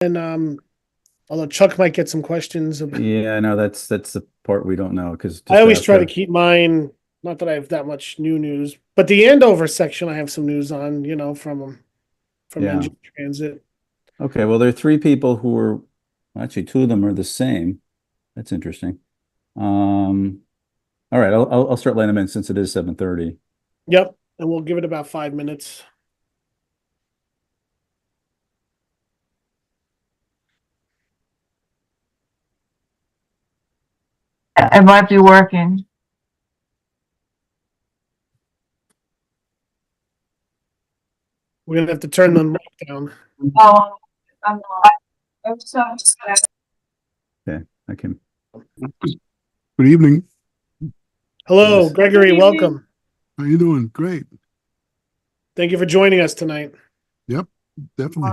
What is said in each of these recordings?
And although Chuck might get some questions. Yeah, no, that's the part we don't know because I just always try to after. keep mine. Not that I have that much new news, but the Andover section I have some news on. From Yeah. Engine Transit. Okay, well, there are three people who are actually two of them are the same. That's interesting. Um, all right, I'll start letting them in since it is 7:30. Yep, and we'll give it about 5 minutes. It might be working. We're gonna have to turn the mic down. Oh, I'm not. I'm so sad. Okay, I can. Good evening. Hello, Yes. Good Gregory. evening. Welcome. How you doing? Great. Thank you for joining us tonight. Yep, definitely.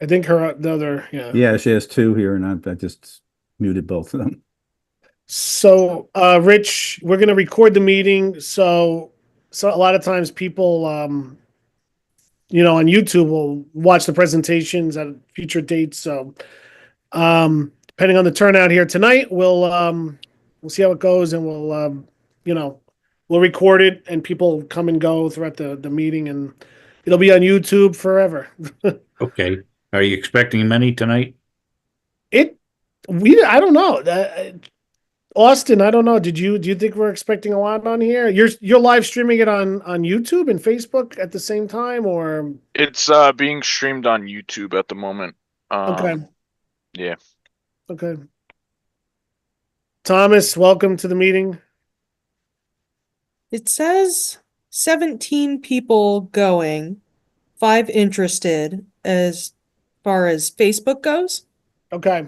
I think the other, yeah. Yeah, she has two here, and I just muted both of them. So, Rich, we're gonna record the meeting. So a lot of times people, on YouTube will watch the presentations at future dates. So, depending on the turnout here tonight, we'll see how it goes, and you know, we'll record it, and people come and go throughout the meeting, and it'll be on YouTube forever. Okay. Are you expecting many tonight? It, I don't know. Austin, I don't know. Do you think we're expecting a lot on here? You're live streaming it on YouTube and Facebook at the same time, or It's being streamed on YouTube at the moment. okay, Yeah. okay. Thomas, welcome to the meeting. It says 17 people going, 5 interested as far as Facebook goes. Okay,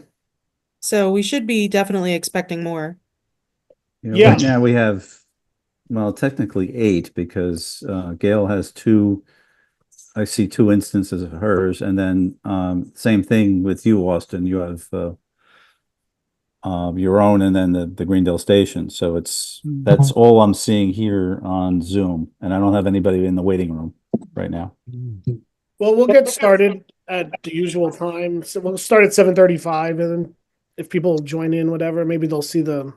So we should be definitely expecting more. Yeah. Right now we have, well, technically eight because Gail has two. I see two instances of hers, and then same thing with you, Austin. You have your own, and then the Greendell Station. So that's all I'm seeing here on Zoom, and I don't have anybody in the waiting room right now. Well, we'll get started at the usual time. So we'll start at 7:35, and then if people join in, whatever, maybe they'll see the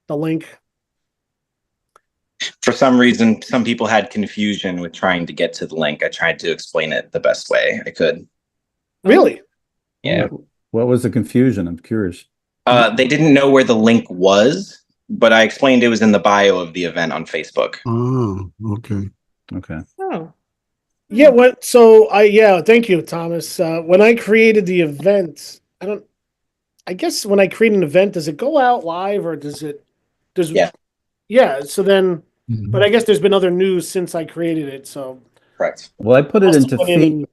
link. For some reason, some people had confusion with trying to get to the link. I tried to explain it the best way I could. Really? Yeah. What was the confusion? I'm curious. They didn't know where the link was, but I explained it was in the bio of the event on Facebook. Oh, okay. Okay. Oh. Yeah. What? So yeah. Thank you, Thomas. When I created the event, I guess when I create an event, does it go out live or does it? Does Yeah, Yeah. So then, but I Mhm. guess there's been other news since I created it. So correct. Well, I put it also into went in and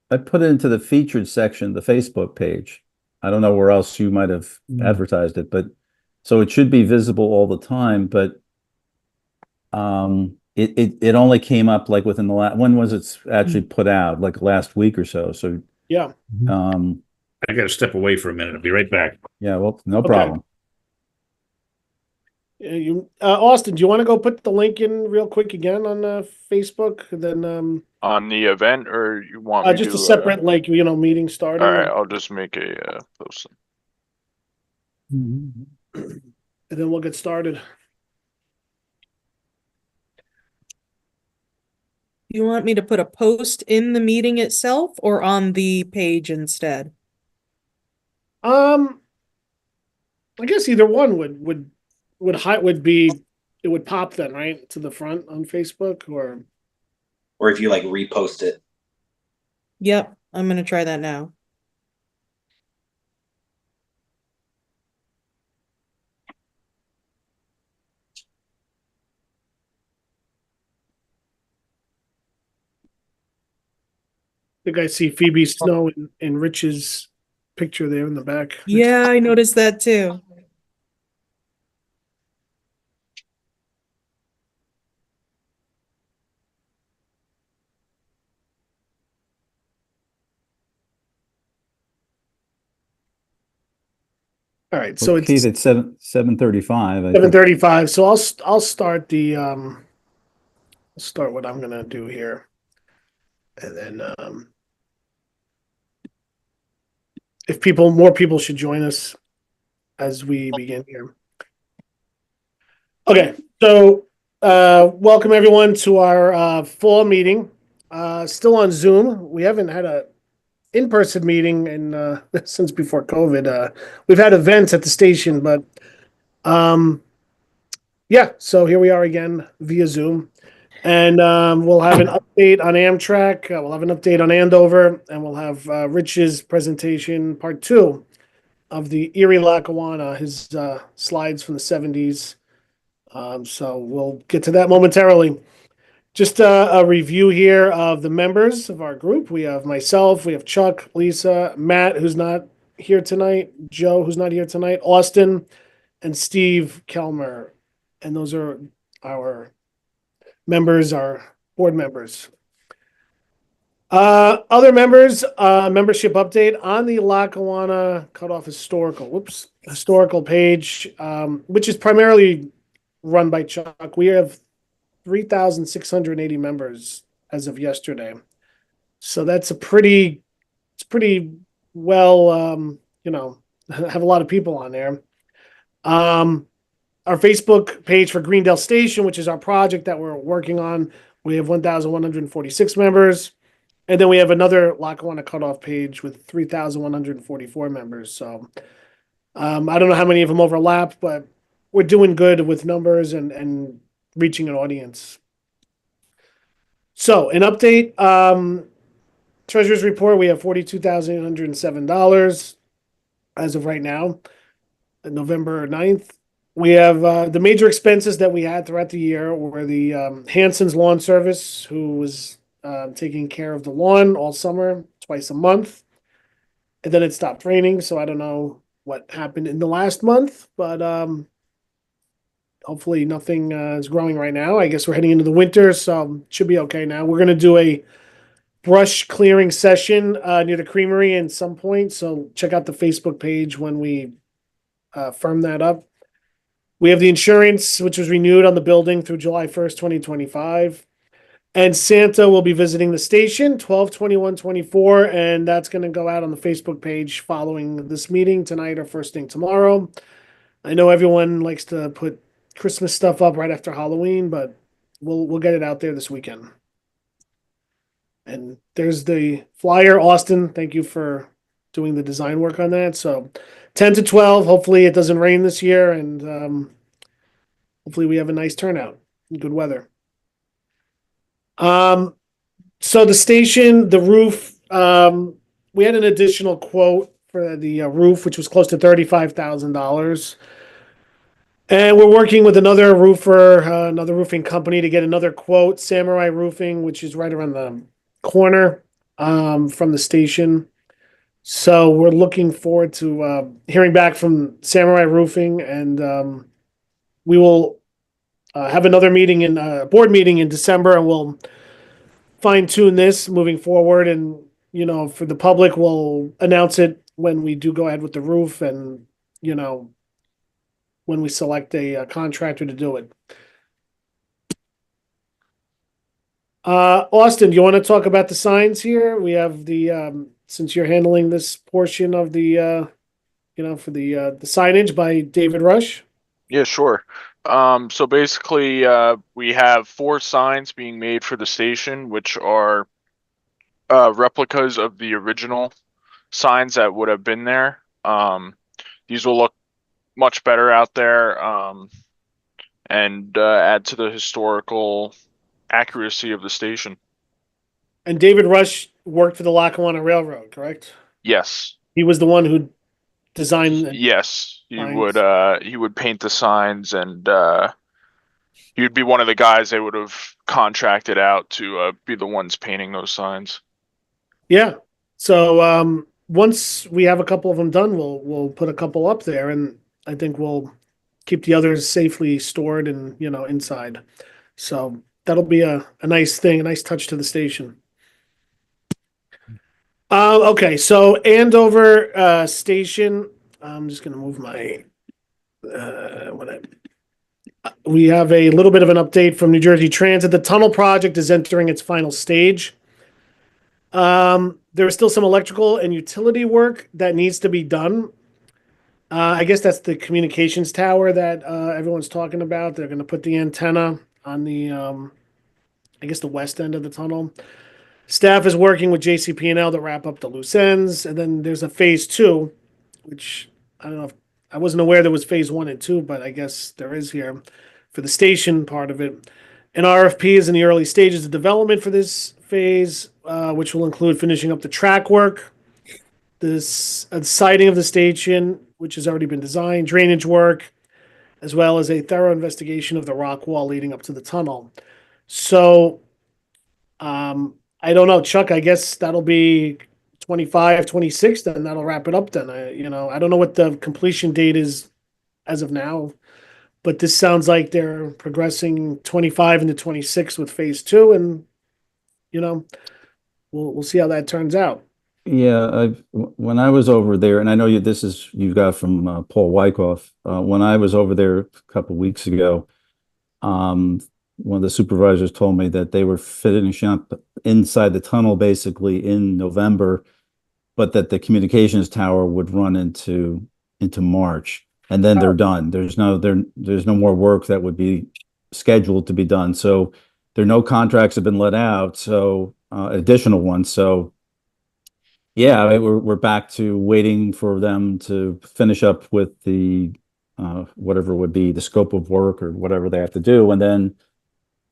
I put it into the featured section, the Facebook page. I don't know where else you might have advertised it, but so it should be visible all the time, but it only came up like within the last, when was it actually put out? Like last week or so. So yeah. um I got to step away for a minute. I'll be right back. yeah, well, no Okay. problem. Austin, do you want to go put the link in real quick again on Facebook? Then On the event, or you want me just a to? separate meeting starting. All right, I'll just make a post. And then we'll get started. You want me to put a post in the meeting itself or on the page instead? I guess either one would be it would pop then, right, to the front on Facebook or Or if you like repost it. Yep, I'm gonna try that now. I think I see Phoebe Snow and Rich's picture there in the back. Yeah, I noticed that too. All right, so Well, Keith, it's it's 7:35. I think 7:35. So I'll start start what I'm gonna do here, and then if more people should join us as we begin here. Okay, so welcome everyone to our fall meeting. Still on Zoom. We haven't had a in-person meeting in since before COVID. We've had events at the station, but yeah. So here we are again via Zoom, and we'll have an update on Amtrak. We'll have an update on Andover, and we'll have Rich's presentation, part 2 of the Erie-Lackawanna, his slides from the 70s. So we'll get to that momentarily. Just a review here of the members of our group. We have myself, we have Chuck, Lisa, Matt, who's not here tonight, Joe, who's not here tonight, Austin, and Steve Kelmer. And those are our members, our board members. Other members, membership update on the Lackawanna Cutoff historical page, which is primarily run by Chuck. We have 3,680 members as of yesterday. So that's it's pretty well, have a lot of people on there. Our Facebook page for Greendell Station, which is our project that we're working on, we have 1,146 members. And then we have another Lackawanna Cutoff page with 3,144 members. So I don't know how many of them overlap, but we're doing good with numbers and reaching an audience. So an update, treasurer's report, we have $42,807 as of right now, November 9th. We have the major expenses that we had throughout the year were the Hanson's Lawn Service, who was taking care of the lawn all summer, twice a month. And then it stopped raining, so I don't know what happened in the last month, but hopefully nothing is growing right now. I guess we're heading into the winter, so it should be okay now. We're going to do a brush clearing session near the creamery at some point, so check out the Facebook page when we firm that up. We have the insurance, which was renewed on the building through July 1st, 2025. And Santa will be visiting the station 12/21/24, and that's going to go out on the Facebook page following this meeting tonight or first thing tomorrow. I know everyone likes to put Christmas stuff up right after Halloween, but we'll get it out there this weekend. And there's the flyer. Austin, thank you for doing the design work on that. So 10 to 12, hopefully it doesn't rain this year, and hopefully we have a nice turnout, good weather. So the station, the roof, we had an additional quote for the roof, which was close to $35,000. And we're working with another roofer, another roofing company to get another quote, Samurai Roofing, which is right around the corner from the station. So we're looking forward to hearing back from Samurai Roofing, and we will have another meeting board meeting in December, and we'll fine tune this moving forward. And for the public, we'll announce it when we do go ahead with the roof, and when we select a contractor to do it. Austin, do you want to talk about the signs here? We have since you're handling this portion of the for the signage by David Rush. Yeah, sure. So basically, we have 4 signs being made for the station, which are replicas of the original signs that would have been there. These will look much better out there, and add to the historical accuracy of the station. And David Rush worked for the Lackawanna Railroad, correct? Yes. He was the one who designed. Yes, he signs. would paint the signs, and he would be one of the guys they would have contracted out to be the ones painting those signs. Yeah. So once we have a couple of them done, we'll put a couple up there, and I think we'll keep the others safely stored and inside. So that'll be a nice thing, a nice touch to the station. Okay, so Andover Station, I'm just gonna move my, we have a little bit of an update from New Jersey Transit. The tunnel project is entering its final stage. There is still some electrical and utility work that needs to be done. I guess that's the communications tower that everyone's talking about. They're going to put the antenna on the, I guess, the west end of the tunnel. Staff is working with JCP&L to wrap up the loose ends, and then there's a phase 2, which I don't know if I wasn't aware there was phase 1 and 2, but I guess there is here for the station part of it. An RFP is in the early stages of development for this phase, which will include finishing up the track work, this siding of the station, which has already been designed, drainage work, as well as a thorough investigation of the rock wall leading up to the tunnel. So, I don't know, Chuck, I guess that'll be 25, 26, then that'll wrap it up then. I don't know what the completion date is as of now, but this sounds like they're progressing 25 into 26 with phase 2, and, we'll see how that turns out. Yeah, when I was over there, and I know this is you got from Paul Wyckoff. When I was over there a couple weeks ago, one of the supervisors told me that they were finishing up inside the tunnel basically in November, but that the communications tower would run into March, and then they're done. There's no more work that would be scheduled to be done. So there are no contracts have been let out, so additional ones. So yeah, we're back to waiting for them to finish up with the whatever would be the scope of work or whatever they have to do, and then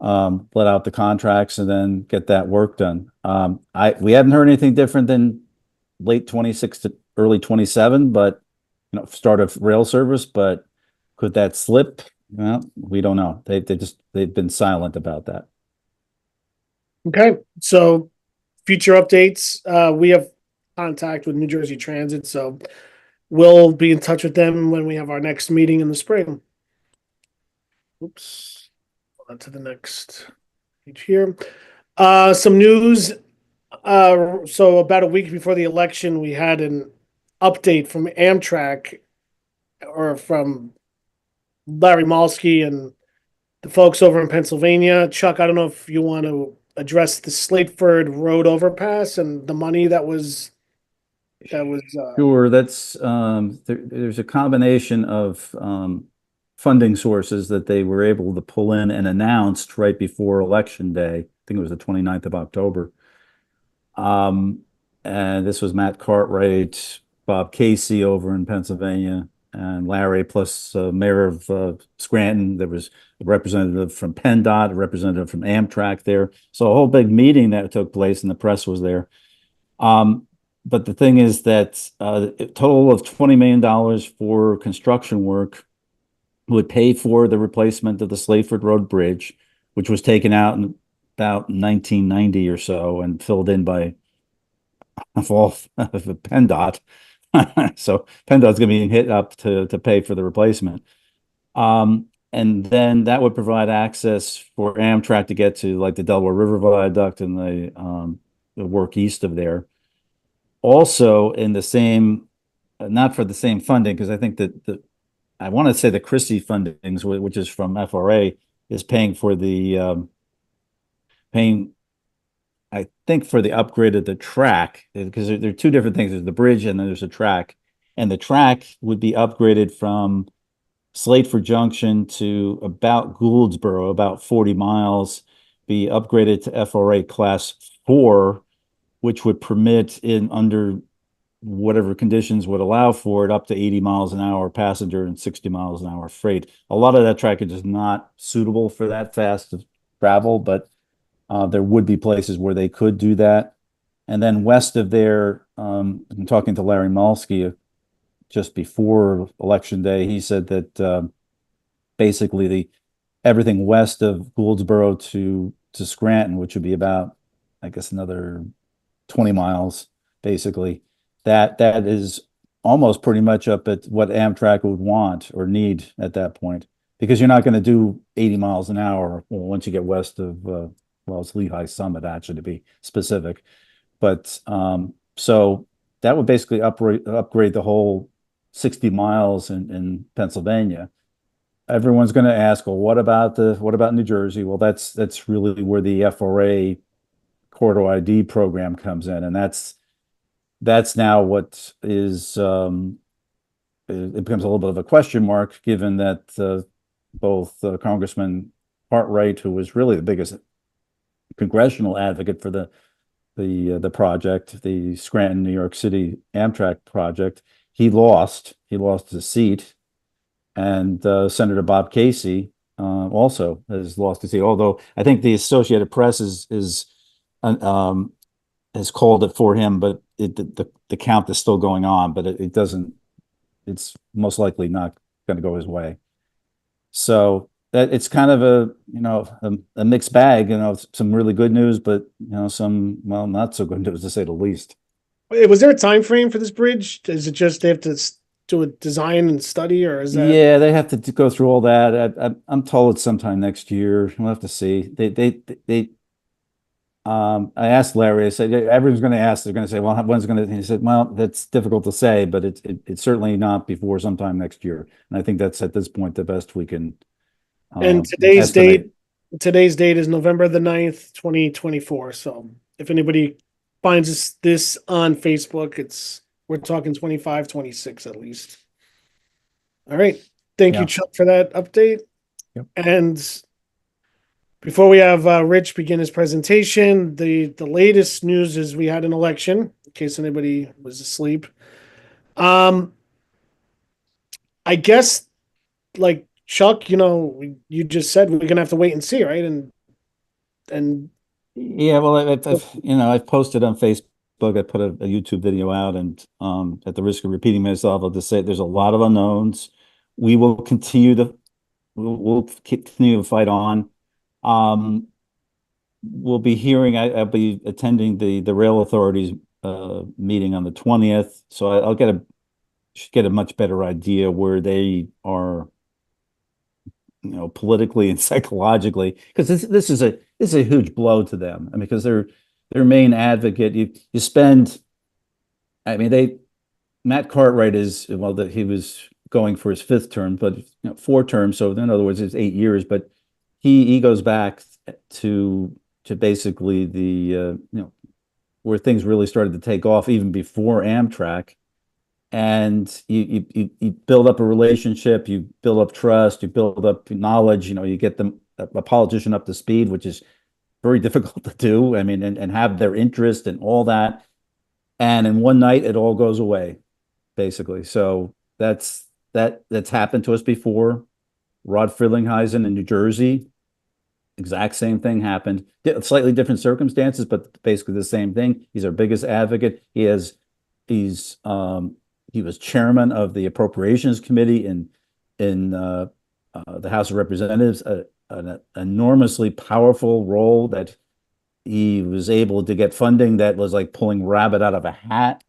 let out the contracts and then get that work done. We haven't heard anything different than late 26 to early 27, but start of rail service. But could that slip? Well, we don't know. They've been silent about that. Okay, so future updates. We have contact with New Jersey Transit, so we'll be in touch with them when we have our next meeting in the spring. Oops. On to the next page here. Some news. So about a week before the election, we had an update from Amtrak, or from Larry Malsky and the folks over in Pennsylvania. Chuck, I don't know if you want to address the Slateford Road overpass and the money that was Sure, that's there's a combination of funding sources that they were able to pull in and announced right before Election Day. I think it was the 29th of October. And this was Matt Cartwright, Bob Casey over in Pennsylvania, and Larry, plus Mayor of Scranton. There was a representative from PennDOT, a representative from Amtrak there. So a whole big meeting that took place, and the press was there. But the thing is that a total of $20 million for construction work would pay for the replacement of the Slateford Road Bridge, which was taken out in about 1990 or so and filled in by PennDOT. So PennDOT's going to be hit up to pay for the replacement. And then that would provide access for Amtrak to get to like the Delaware River Viaduct and the work east of there. Also in the same, not for the same funding, because I think that I want to say the Christie fundings, which is from FRA, is paying for the I think for the upgrade of the track, because there are two different things. There's the bridge and then there's a track, and the track would be upgraded from Slateford Junction to about Gouldsboro, about 40 miles, be upgraded to FRA Class 4, which would permit in under whatever conditions would allow for it up to 80 miles an hour passenger and 60 miles an hour freight. A lot of that trackage is not suitable for that fast of travel, but there would be places where they could do that. And then west of there, I'm talking to Larry Malsky just before Election Day. He said that basically everything west of Gouldsboro to Scranton, which would be about, I guess, another 20 miles, basically, that is almost pretty much up at what Amtrak would want or need at that point, because you're not going to do 80 miles an hour once you get west of, well, it's Lehigh Summit, actually, to be specific. But so that would basically upgrade the whole 60 miles in Pennsylvania. Everyone's going to ask, well, what about New Jersey? Well, that's really where the FRA corridor ID program comes in, and that's now what is it becomes a little bit of a question mark, given that both Congressman Cartwright, who was really the biggest congressional advocate for the project, the Scranton, New York City Amtrak project, he lost his seat, and Senator Bob Casey also has lost his seat. Although I think the Associated Press has called it for him, but the count is still going on. But it doesn't. It's most likely not going to go his way. So that it's kind of a mixed bag. Some really good news, but some not so good news, to say the least. Wait, was there a time frame for this bridge? Is it just they have to do a design and study, or is that? Yeah, they have to go through all that. I'm told it's sometime next year. We'll have to see. I asked Larry. I said, everyone's going to ask. They're going to say, well, when's going to? He said, well, that's difficult to say, but it's certainly not before sometime next year. And I think that's at this point the best we can. And today's estimate. date is November the 9th, 2024. So if anybody finds this on Facebook, we're talking 25, 26 at least. All right. Thank you, Yeah. Chuck, for that update. Yep. And before we have Rich begin his presentation, the latest news is we had an election, in case anybody was asleep. I guess, like Chuck, you just said we're gonna have to wait and see, right? And Yeah, well, I've posted on Facebook. I put a YouTube video out, and at the risk of repeating myself, I'll just say there's a lot of unknowns. We'll continue to fight on. We'll be hearing. I'll be attending the rail authorities meeting on the 20th, so I'll should get a much better idea where they are, politically and psychologically, because this is a huge blow to them. I mean, because their main advocate, you spend. I mean, Matt Cartwright he was going for his 5th term, but 4 terms. So in other words, it's 8 years. But he goes back to basically the where things really started to take off, even before Amtrak. And you build up a relationship, you build up trust, you build up knowledge. You get a politician up to speed, which is very difficult to do. I mean, and have their interest and all that. And in one night, it all goes away, basically. So that's happened to us before. Rod Frelinghuysen in New Jersey, exact same thing happened. Slightly different circumstances, but basically the same thing. He's our biggest advocate. He was chairman of the Appropriations Committee in the House of Representatives, an enormously powerful role that he was able to get funding that was like pulling rabbit out of a hat.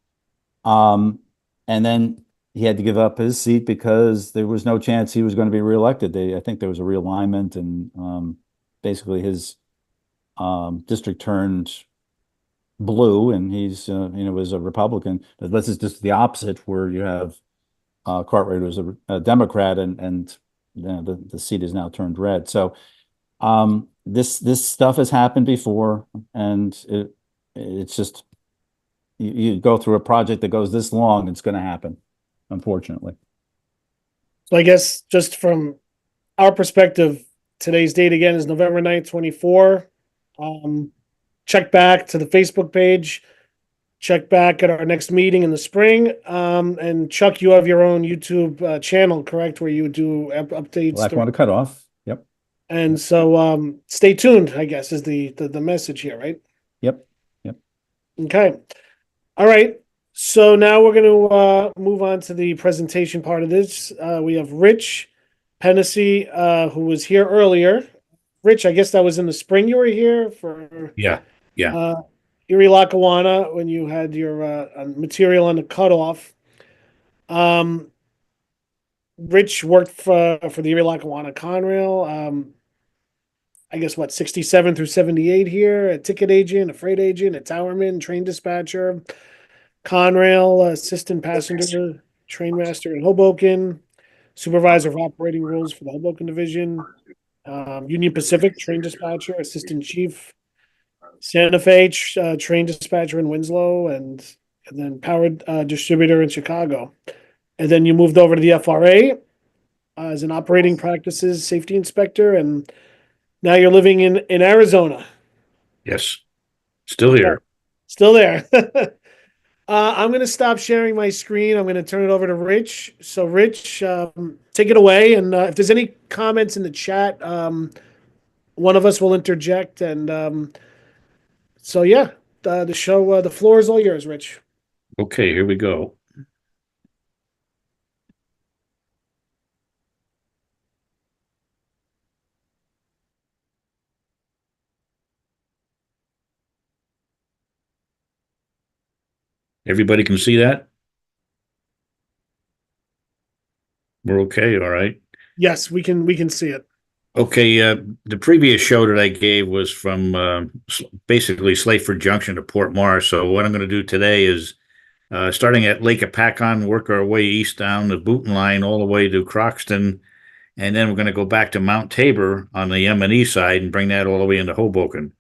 And then he had to give up his seat because there was no chance he was going to be reelected. I think there was a realignment, and basically his district turned blue, and he's was a Republican. But this is just the opposite, where you have Cartwright was a Democrat, and the seat is now turned red. So this stuff has happened before, and it's just you go through a project that goes this long, it's going to happen, unfortunately. so I guess just from our perspective, today's date again is November 9th, 24. Check back to the Facebook page. Check back at our next meeting in the spring. And Chuck, you have your own YouTube channel, correct? Where you do updates. Lackawanna Cutoff. Yep. And so stay tuned, I guess, is the message here, right? Yep. Okay. All right. So now we're going to move on to the presentation part of this. We have Rich Pennisi, who was here earlier. Rich, I guess that was in the spring you were here for Yeah. Erie-Lackawanna when you had your material on the cutoff. Rich worked for the Erie-Lackawanna Conrail. I guess 67 through 78 here, a ticket agent, a freight agent, a towerman, train dispatcher, Conrail assistant passenger train master in Hoboken, supervisor of operating rules for the Hoboken Division, Union Pacific train dispatcher, assistant chief, Santa Fe train dispatcher in Winslow, and then power distributor in Chicago. And then you moved over to the FRA as an operating practices safety inspector, and now you're living in Arizona. Yes. Still here. Still there. I'm going to stop sharing my screen. I'm going to turn it over to Rich. So, Rich, take it away. And if there's any comments in the chat, one of us will interject. And so, yeah, the show, the floor is all yours, Rich. Okay, here we go. Everybody can see that? We're okay, all right. Yes, we can see it. Okay, the previous show that I gave was from basically Slateford Junction to Port Morris. So what I'm going to do today is starting at Lake Apacon, work our way east down the Booton line all the way to Croxton, and then we're going to go back to Mount Tabor on the M&E side and bring that all the way into Hoboken,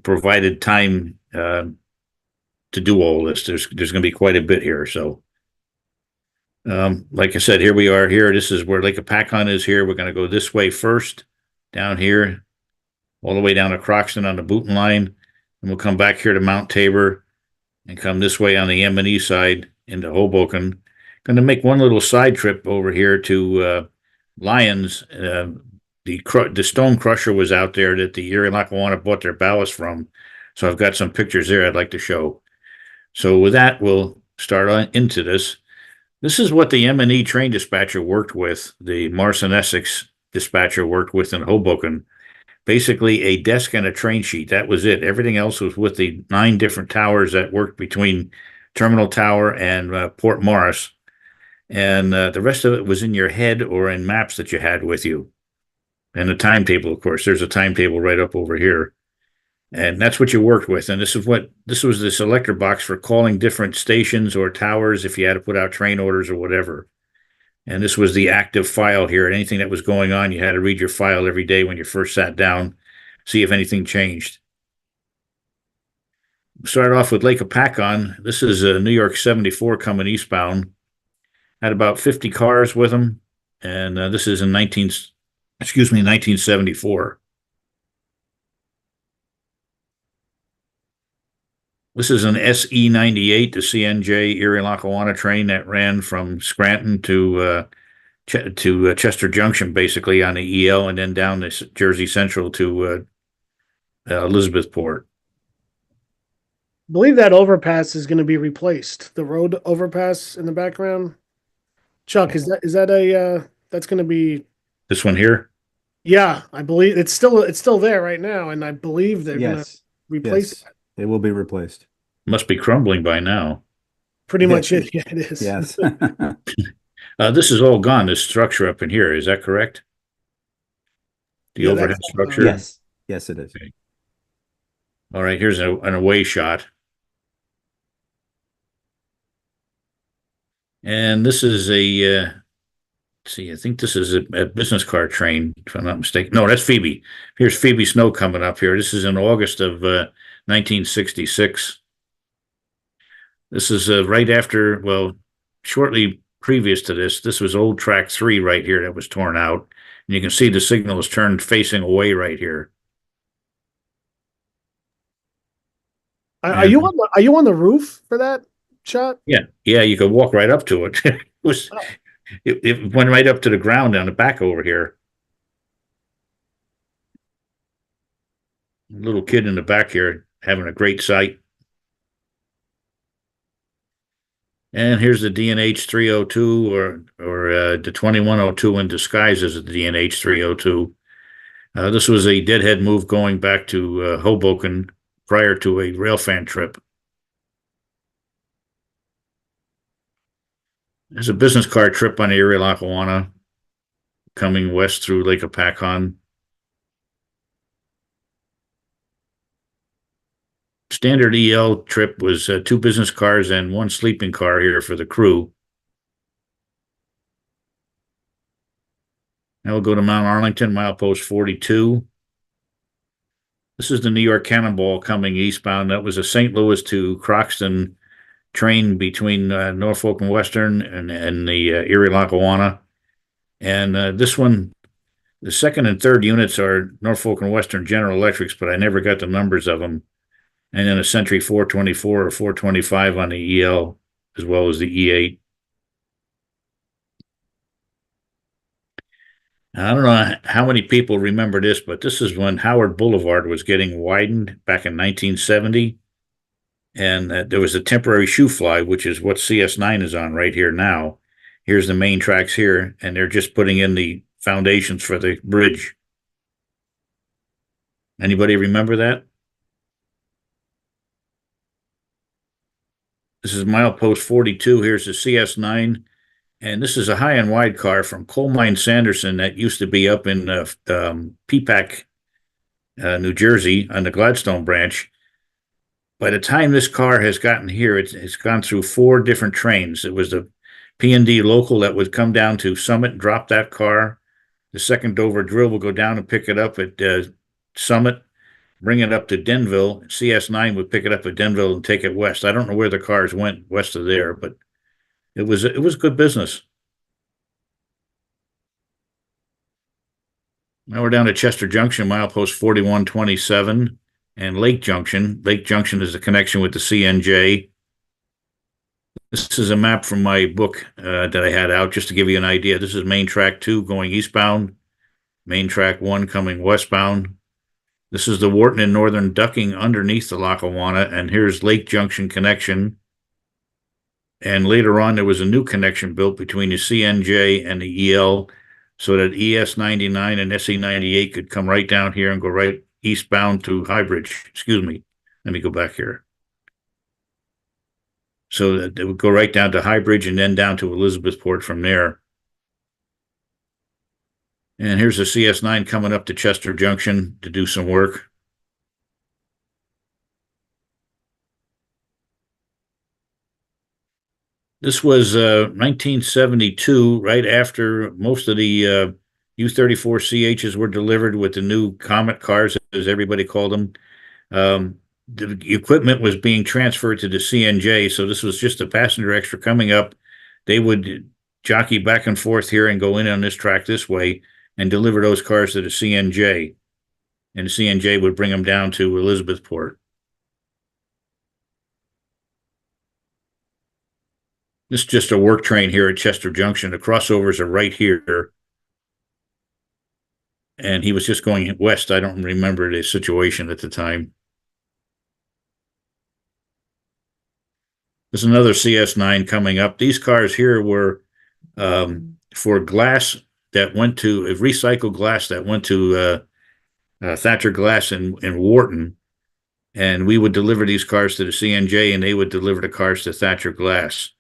provided time to do all this. There's going to be quite a bit here, so. Like I said, here we are here. This is where Lake Apacon is here. We're going to go this way first, down here, all the way down to Croxton on the Booton line. And we'll come back here to Mount Tabor and come this way on the M&E side into Hoboken. Going to make one little side trip over here to Lyons. The stone crusher was out there that the Erie-Lackawanna bought their ballast from. So I've got some pictures there I'd like to show. So with that, we'll start on into this. This is what the M&E train dispatcher worked with, the Marson Essex dispatcher worked with in Hoboken. Basically a desk and a train sheet. That was it. Everything else was with the 9 different towers that worked between Terminal Tower and Port Morris. And the rest of it was in your head or in maps that you had with you. And the timetable, of course. There's a timetable right up over here. And that's what you worked with. And this was the selector box for calling different stations or towers if you had to put out train orders or whatever. And this was the active file here. Anything that was going on, you had to read your file every day when you first sat down, see if anything changed. Start off with Lake Apacon. This is a New York 74 coming eastbound. Had about 50 cars with them. And this is in 1974. This is an SE98, the CNJ Erie-Lackawanna train that ran from Scranton to Chester Junction, basically on the EL, and then down to Jersey Central to Elizabethport. I believe that overpass is going to be replaced. The road overpass in the background. Chuck, is that that's going to be This one here? Yeah, I believe it's still there right now, and I believe they're going to replace it. It will be replaced. Must be crumbling by now. Pretty much it. Yeah, it is. Yes. This is all gone, this structure up in here. Is that correct? The Yeah, overhead that's- structure? Yes. Yes, it is. Okay. All right, here's an away shot. And this is a, let's see, I think this is a business car train, if I'm not mistaken. No, that's Phoebe. Here's Phoebe Snow coming up here. This is in August of 1966. This is right after, well, shortly previous to this. This was old track 3 right here that was torn out. And you can see the signal is turned facing away right here. Are you on the roof for that shot? Yeah, you could walk right up to it. It went right up to the ground down the back over here. Little kid in the back here having a great sight. And here's the DNH 302 or the 2102 in disguise as the DNH 302. This was a deadhead move going back to Hoboken prior to a railfan trip. There's a business car trip on the Erie-Lackawanna coming west through Lake Apacon. standard EL trip was 2 business cars and 1 sleeping car here for the crew. Now we'll go to Mount Arlington, milepost 42. This is the New York Cannonball coming eastbound. That was a St. Louis to Croxton train between Norfolk and Western and the Erie-Lackawanna. And this one, the second and third units are Norfolk and Western General Electrics, but I never got the numbers of them. And then a Century 424 or 425 on the EL, as well as the E8. I don't know how many people remember this, but this is when Howard Boulevard was getting widened back in 1970. And there was a temporary shoe fly, which is what CS9 is on right here now. Here's the main tracks here, and they're just putting in the foundations for the bridge. Anybody remember that? This is milepost 42. Here's the CS9. And this is a high and wide car from Coal Mine Sanderson that used to be up in Peapack, New Jersey on the Gladstone branch. By the time this car has gotten here, it's gone through 4 different trains. It was the P&D local that would come down to Summit and drop that car. The second Dover drill will go down and pick it up at Summit, bring it up to Denville. CS9 would pick it up at Denville and take it west. I don't know where the cars went west of there, but it was good business. Now we're down to Chester Junction, milepost 4127, and Lake Junction. Lake Junction is the connection with the CNJ. This is a map from my book that I had out just to give you an idea. This is main track 2 going eastbound, main track 1 coming westbound. This is the Wharton and Northern ducking underneath the Lackawanna, and here's Lake Junction connection. And later on, there was a new connection built between the CNJ and the EL so that ES99 and SE98 could come right down here and go right eastbound to Highbridge. Excuse me. Let me go back here. So that it would go right down to Highbridge and then down to Elizabethport from there. And here's the CS9 coming up to Chester Junction to do some work. This was 1972, right after most of the U-34CHs were delivered with the new Comet cars, as everybody called them. The equipment was being transferred to the CNJ, so this was just a passenger extra coming up. They would jockey back and forth here and go in on this track this way and deliver those cars to the CNJ. And the CNJ would bring them down to Elizabethport. This is just a work train here at Chester Junction. The crossovers are right here. And he was just going west. I don't remember the situation at the time. There's another CS9 coming up. These cars here were for glass that went to, recycled glass that went to Thatcher Glass in Wharton. And we would deliver these cars to the CNJ, and they would deliver the cars to Thatcher Glass.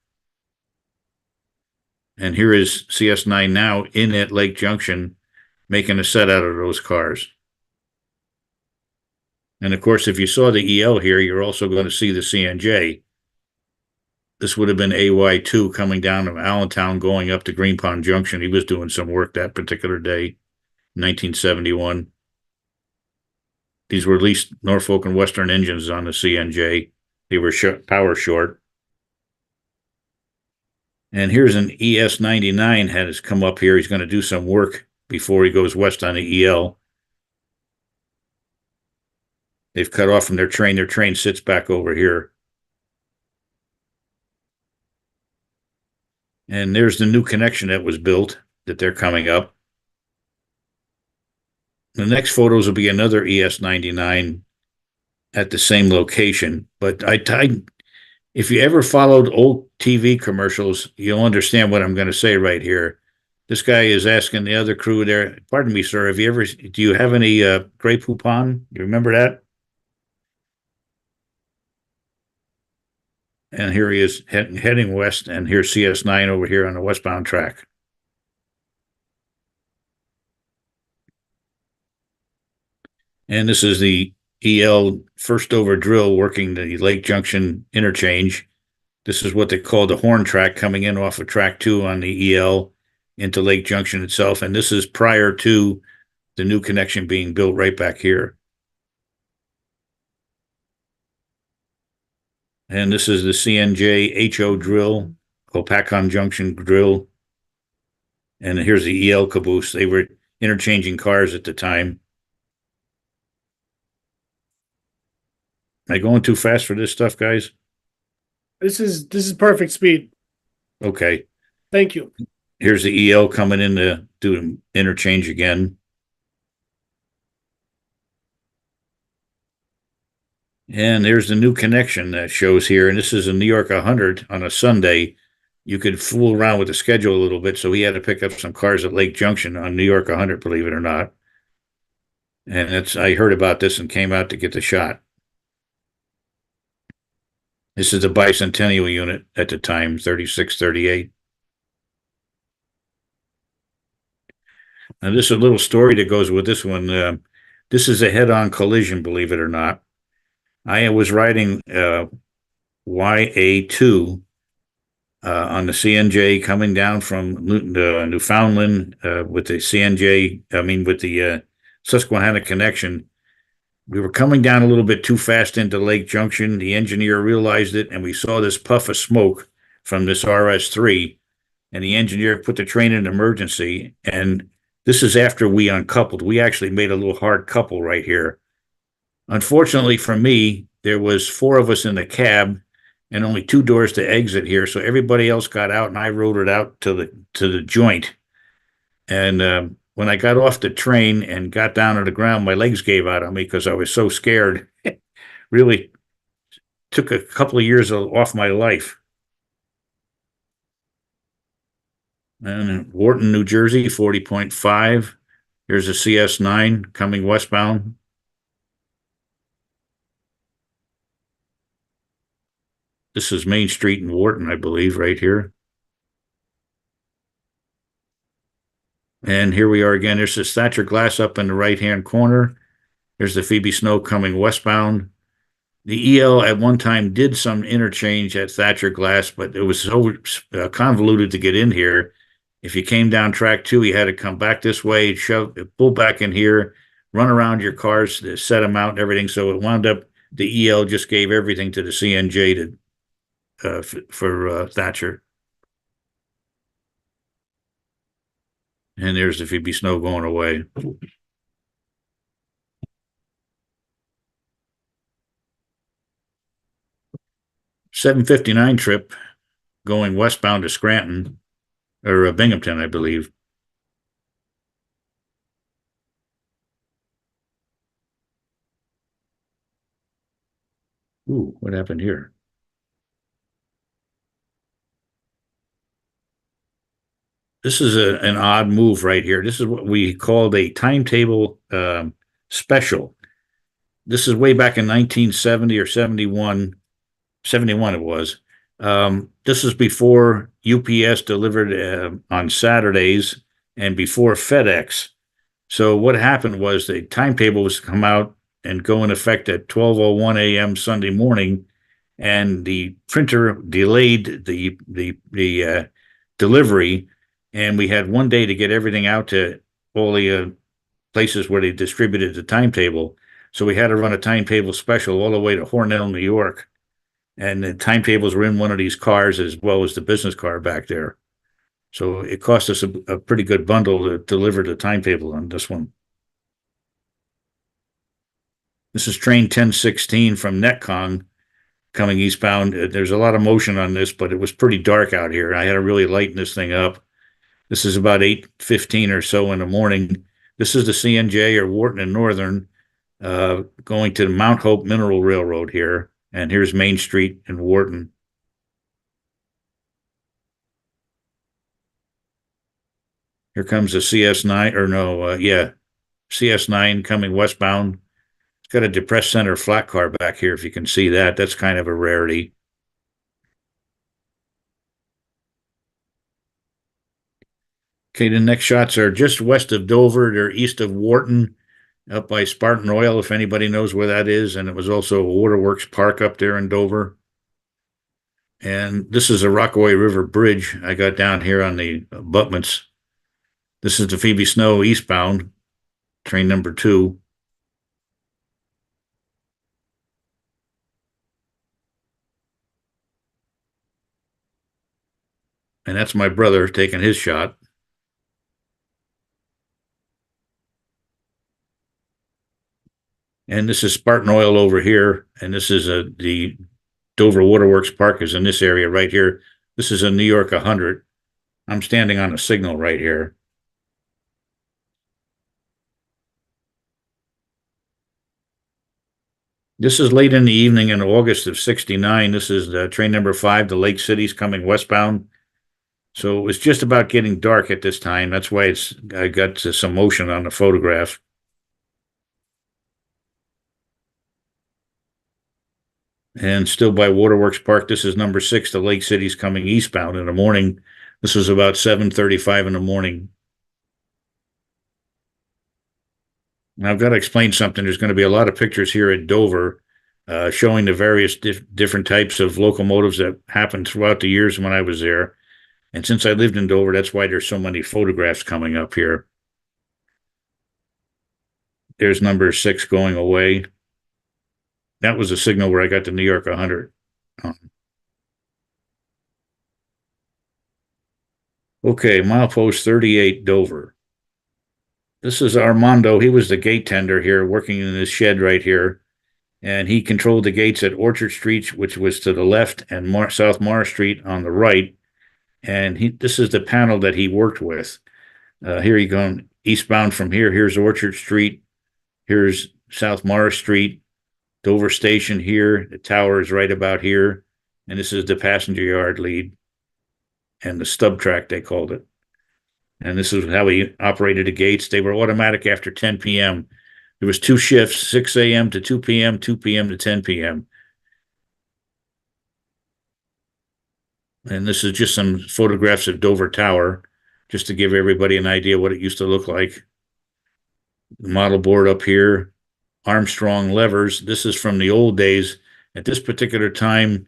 And here is CS9 now in at Lake Junction, making a set out of those cars. And of course, if you saw the EL here, you're also going to see the CNJ. This would have been AY2 coming down from Allentown going up to Green Pond Junction. He was doing some work that particular day, 1971. These were at least Norfolk and Western engines on the CNJ. They were power short. And here's an ES99 had us come up here. He's going to do some work before he goes west on the EL. They've cut off from their train. Their train sits back over here. And there's the new connection that was built that they're coming up. The next photos will be another ES99 at the same location. But if you ever followed old TV commercials, you'll understand what I'm going to say right here. This guy is asking the other crew there, pardon me, sir, do you have any Grey Poupon? You remember that? And here he is heading west, and here's CS9 over here on the westbound track. And this is the EL first over drill working the Lake Junction interchange. This is what they call the horn track coming in off of track 2 on the EL into Lake Junction itself. And this is prior to the new connection being built right back here. And this is the CNJ HO drill, Hopacon Junction drill. And here's the EL caboose. They were interchanging cars at the time. Am I going too fast for this stuff, guys? This is perfect speed. Okay. Thank you. Here's the EL coming in to do an interchange again. And there's the new connection that shows here. And this is a New York 100 on a Sunday. You could fool around with the schedule a little bit. So he had to pick up some cars at Lake Junction on New York 100, believe it or not. And I heard about this and came out to get the shot. This is the bicentennial unit at the time, 3638. Now, this is a little story that goes with this one. This is a head-on collision, believe it or not. I was riding YA2 on the CNJ coming down from Newfoundland with the with the Susquehanna connection. We were coming down a little bit too fast into Lake Junction. The engineer realized it, and we saw this puff of smoke from this RS3, and the engineer put the train in emergency. And this is after we uncoupled. We actually made a little hard couple right here. Unfortunately for me, there was 4 of us in the cab and only 2 doors to exit here. So everybody else got out, and I rode it out to the joint. And when I got off the train and got down to the ground, my legs gave out on me because I was so scared. Really took a couple of years off my life. And Wharton, New Jersey, 40.5. Here's a CS9 coming westbound. This is Main Street in Wharton, I believe, right here. And here we are again. There's this Thatcher Glass up in the right-hand corner. There's the Phoebe Snow coming westbound. The EL at one time did some interchange at Thatcher Glass, but it was so convoluted to get in here. If you came down track 2, you had to come back this way, pull back in here, run around your cars, set them out and everything. So it wound up, the EL just gave everything to the CNJ for Thatcher. And there's the Phoebe Snow going away. $7.59 trip going westbound to Scranton, or Binghamton, I believe. Ooh, what happened here? This is an odd move right here. This is what we called a timetable special. This is way back in 1970 or 71. 71 it was. This is before UPS delivered on Saturdays and before FedEx. So what happened was the timetable was to come out and go in effect at 12:01 a.m. Sunday morning, and the printer delayed the delivery, and we had one day to get everything out to all the places where they distributed the timetable. So we had to run a timetable special all the way to Hornell, New York. And the timetables were in one of these cars as well as the business car back there. So it cost us a pretty good bundle to deliver the timetable on this one. This is train 1016 from Netcong coming eastbound. There's a lot of motion on this, but it was pretty dark out here. I had to really lighten this thing up. This is about 8:15 or so in the morning. This is the CNJ or Wharton and Northern going to the Mount Hope Mineral Railroad here. And here's Main Street in Wharton. Here comes the CS9, or no, CS9 coming westbound. It's got a depressed center flat car back here, if you can see that. That's kind of a rarity. Okay, the next shots are just west of Dover. They're east of Wharton. up by Spartan Oil, if anybody knows where that is. And it was also a waterworks park up there in Dover. And this is a Rockaway River Bridge I got down here on the abutments. This is the Phoebe Snow eastbound, train number 2. And that's my brother taking his shot. And this is Spartan Oil over here. And this is the Dover Waterworks Park is in this area right here. This is a New York 100. I'm standing on a signal right here. This is late in the evening in August of '69. This is train number 5, the Lake City's coming westbound. So it was just about getting dark at this time. That's why I got some motion on the photograph. And still by Waterworks Park, this is number 6, the Lake City's coming eastbound in the morning. This was about 7:35 in the morning. Now I've got to explain something. There's going to be a lot of pictures here at Dover showing the various different types of locomotives that happened throughout the years when I was there. And since I lived in Dover, that's why there's so many photographs coming up here. There's number 6 going away. That was a signal where I got the New York 100. Okay, milepost 38, Dover. This is Armando. He was the gate tender here, working in this shed right here. And he controlled the gates at Orchard Street, which was to the left, and South Morris Street on the right. And this is the panel that he worked with. Here you go, eastbound from here. Here's Orchard Street. Here's South Morris Street. Dover Station here. The tower is right about here. And this is the passenger yard lead and the stub track, they called it. And this is how he operated the gates. They were automatic after 10 p.m. There was 2 shifts, 6 a.m. to 2 p.m., 2 p.m. to 10 p.m. And this is just some photographs of Dover Tower, just to give everybody an idea what it used to look like. The model board up here, Armstrong levers. This is from the old days. At this particular time,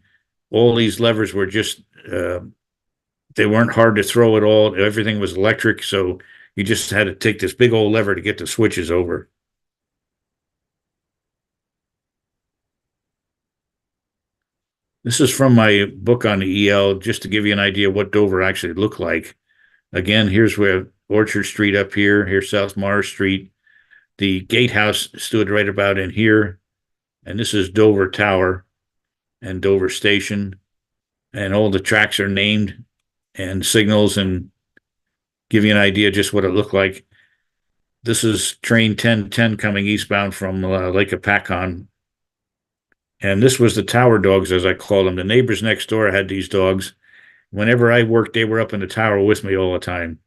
all these levers were just, they weren't hard to throw at all. Everything was electric, so you just had to take this big old lever to get the switches over. This is from my book on the EL, just to give you an idea what Dover actually looked like. Again, here's where Orchard Street up here. Here's South Morris Street. The gatehouse stood right about in here. And this is Dover Tower and Dover Station. And all the tracks are named and signals and give you an idea just what it looked like. This is train 1010 coming eastbound from Lake Apacon. And this was the tower dogs, as I call them. The neighbors next door had these dogs. Whenever I worked, they were up in the tower with me all the time.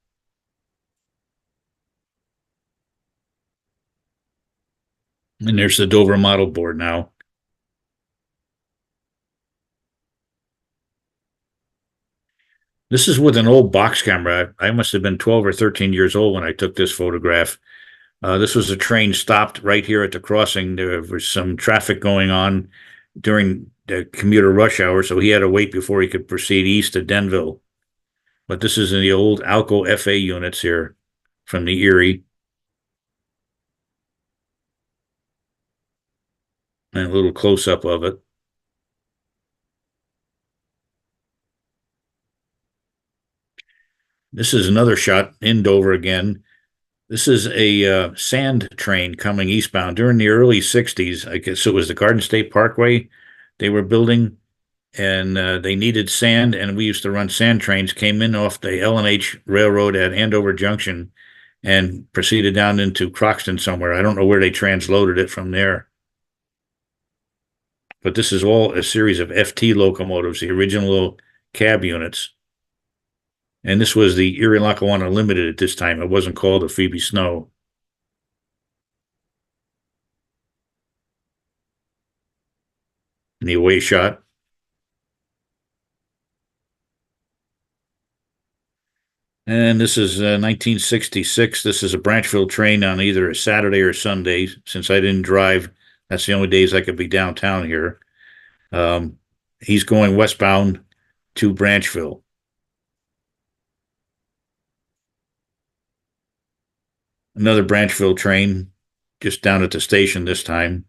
And there's the Dover model board now. This is with an old box camera. I must have been 12 or 13 years old when I took this photograph. This was a train stopped right here at the crossing. There was some traffic going on during the commuter rush hour, so he had to wait before he could proceed east to Denville. But this is in the old Alco FA units here from the Erie. And a little close-up of it. This is another shot in Dover again. This is a sand train coming eastbound during the early 60s. I guess it was the Garden State Parkway they were building, and they needed sand, and we used to run sand trains, came in off the L&H Railroad at Andover Junction and proceeded down into Croxton somewhere. I don't know where they transloaded it from there. But this is all a series of FT locomotives, the original cab units. And this was the Erie-Lackawanna Limited at this time. It wasn't called the Phoebe Snow. And the away shot. And this is 1966. This is a Branchville train on either a Saturday or Sunday. Since I didn't drive, that's the only days I could be downtown here. He's going westbound to Branchville. Another Branchville train, just down at the station this time.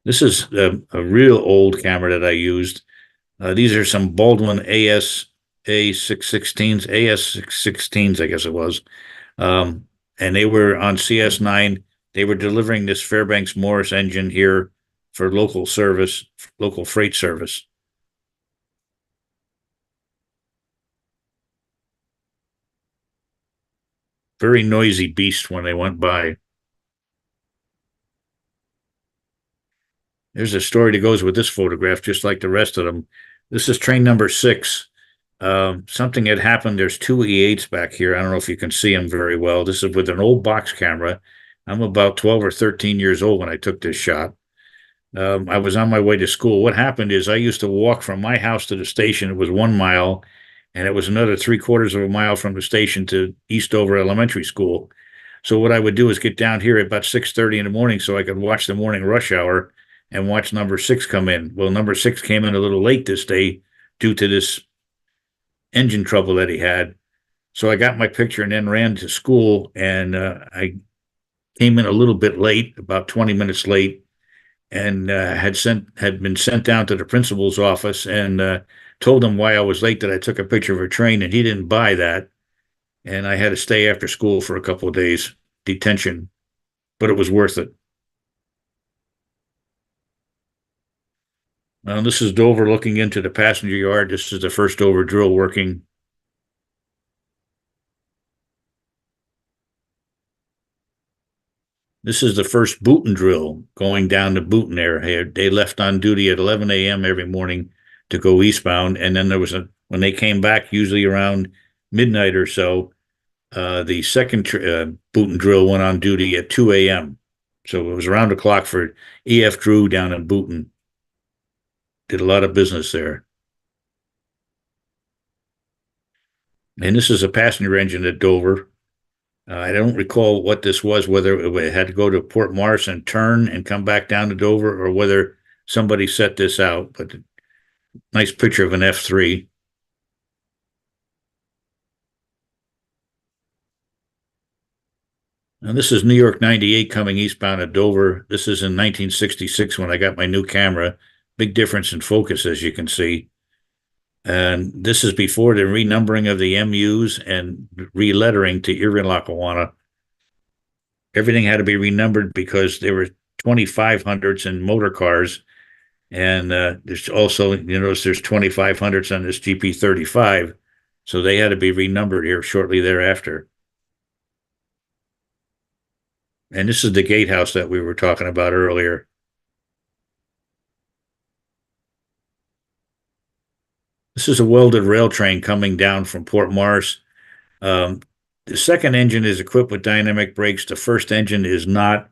This is a real old camera that I used. These are some Baldwin A616s, AS616s, I guess it was. And they were on CS9. They were delivering this Fairbanks Morris engine here for local service, local freight service. Very noisy beast when they went by. There's a story that goes with this photograph, just like the rest of them. This is train number 6. Something had happened. There's 2 E8s back here. I don't know if you can see them very well. This is with an old box camera. I'm about 12 or 13 years old when I took this shot. I was on my way to school. What happened is I used to walk from my house to the station. It was 1 mile, and it was another 3/4 of a mile from the station to Eastover Elementary School. So what I would do is get down here at about 6:30 in the morning so I could watch the morning rush hour and watch number 6 come in. Well, number 6 came in a little late this day due to this engine trouble that he had. So I got my picture and then ran to school, and I came in a little bit late, about 20 minutes late, and had been sent down to the principal's office and told him why I was late, that I took a picture of a train, and he didn't buy that. And I had to stay after school for a couple of days, detention, but it was worth it. This is Dover looking into the passenger yard. This is the first Dover drill working. This is the first Booton drill going down to Booton area. They left on duty at 11 a.m. every morning to go eastbound. And then there was when they came back, usually around midnight or so, the second Booton drill went on duty at 2 a.m. So it was around the clock for E.F. Drew down in Booton. Did a lot of business there. And this is a passenger engine at Dover. I don't recall what this was, whether it had to go to Port Morris and turn and come back down to Dover, or whether somebody set this out, but nice picture of an F3. Now this is New York 98 coming eastbound at Dover. This is in 1966 when I got my new camera. Big difference in focus, as you can see. And this is before the renumbering of the MUs and relettering to Erie-Lackawanna. Everything had to be renumbered because there were 2500s in motor cars. And there's also, you notice there's 2500s on this GP35. So they had to be renumbered here shortly thereafter. And this is the gatehouse that we were talking about earlier. This is a welded rail train coming down from Port Morris. The second engine is equipped with dynamic brakes. The first engine is not.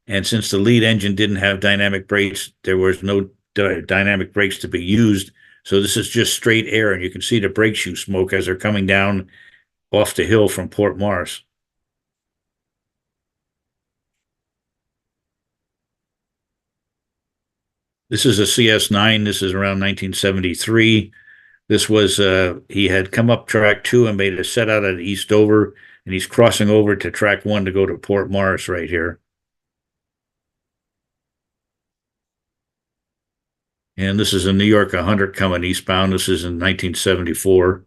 And since the lead engine didn't have dynamic brakes, there was no dynamic brakes to be used. So this is just straight air. And you can see the brake shoe smoke as they're coming down off the hill from Port Morris. This is a CS9. This is around 1973. This was, he had come up track 2 and made a set out at East Dover, and he's crossing over to track 1 to go to Port Morris right here. And this is a New York 100 coming eastbound. This is in 1974.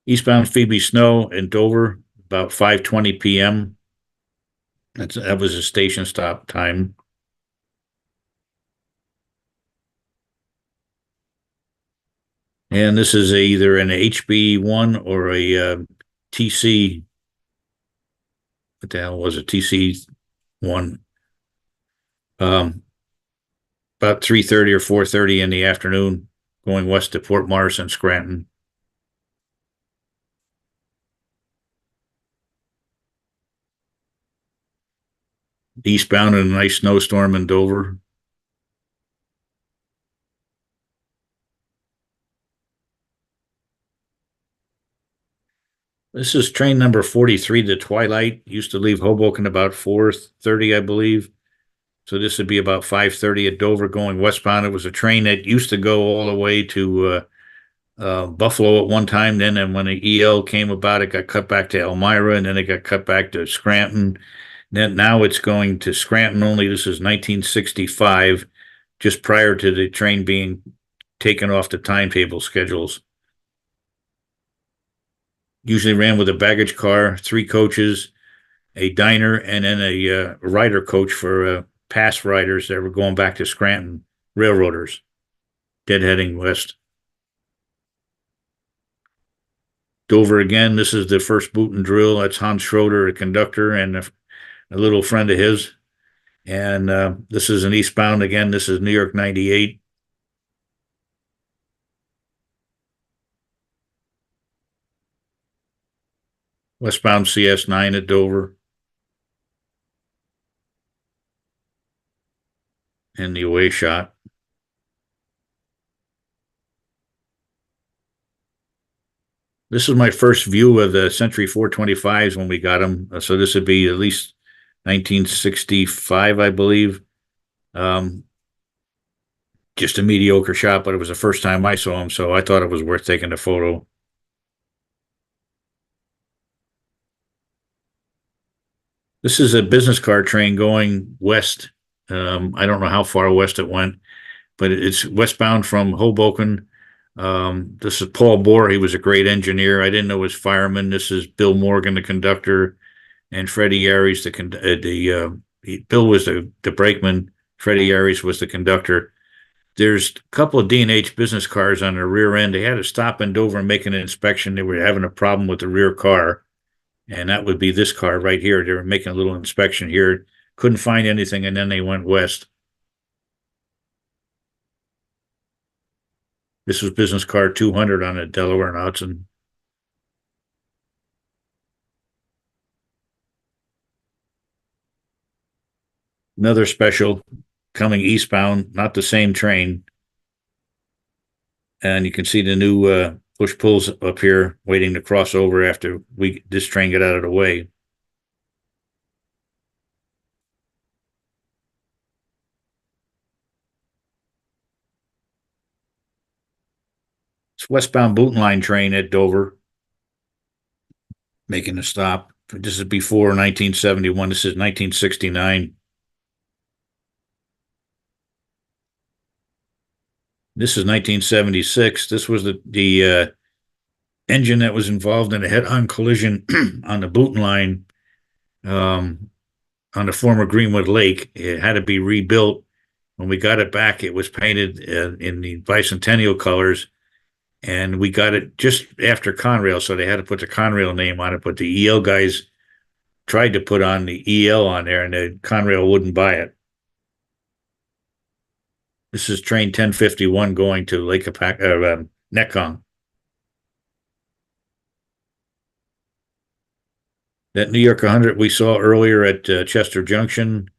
Eastbound Phoebe Snow in Dover, about 5:20 p.m. That was a station stop time. And this is either an HB1 or a TC. What the hell was it? TC1. About 3:30 or 4:30 in the afternoon, going west to Port Morris and Scranton. eastbound in a nice snowstorm in Dover. This is train number 43 to Twilight. Used to leave Hoboken about 4:30, I believe. So this would be about 5:30 at Dover going westbound. It was a train that used to go all the way to Buffalo at one time. Then, and when the EL came about, it got cut back to Elmira, and then it got cut back to Scranton. Then now it's going to Scranton only. This is 1965, just prior to the train being taken off the timetable schedules. Usually ran with a baggage car, 3 coaches, a diner, and then a rider coach for past riders that were going back to Scranton, railroaders, deadheading west. Dover again, this is the first boot and drill. That's Hans Schroeder, a conductor, and a little friend of his. And this is an eastbound again. This is New York 98. Westbound CS9 at Dover. And the away shot. This is my first view of the Century 425s when we got them. So this would be at least 1965, I believe. Just a mediocre shot, but it was the first time I saw them, so I thought it was worth taking a photo. This is a business car train going west. I don't know how far west it went, but it's westbound from Hoboken. This is Paul Bohr. He was a great engineer. I didn't know he was fireman. This is Bill Morgan, the conductor, and Freddie Aries, Bill was the brakeman. Freddie Aries was the conductor. There's a couple of D&H business cars on the rear end. They had to stop in Dover and make an inspection. They were having a problem with the rear car, and that would be this car right here. They were making a little inspection here, couldn't find anything, and then they went west. This was business car 200 on a Delaware and Hudson. Another special coming eastbound, not the same train. And you can see the new push pulls up here waiting to cross over after this train get out of the way. It's westbound Boot Line train at Dover making a stop. This is before 1971. This is 1969. This is 1976. This was the engine that was involved in a head-on collision on the Boot Line on the former Greenwood Lake. It had to be rebuilt. When we got it back, it was painted in the bicentennial colors, and we got it just after Conrail, so they had to put the Conrail name on it, but the EL guys tried to put on the EL on there, and the Conrail wouldn't buy it. This is train 1051 going to Necong. That New York 100 we saw earlier at Chester Junction.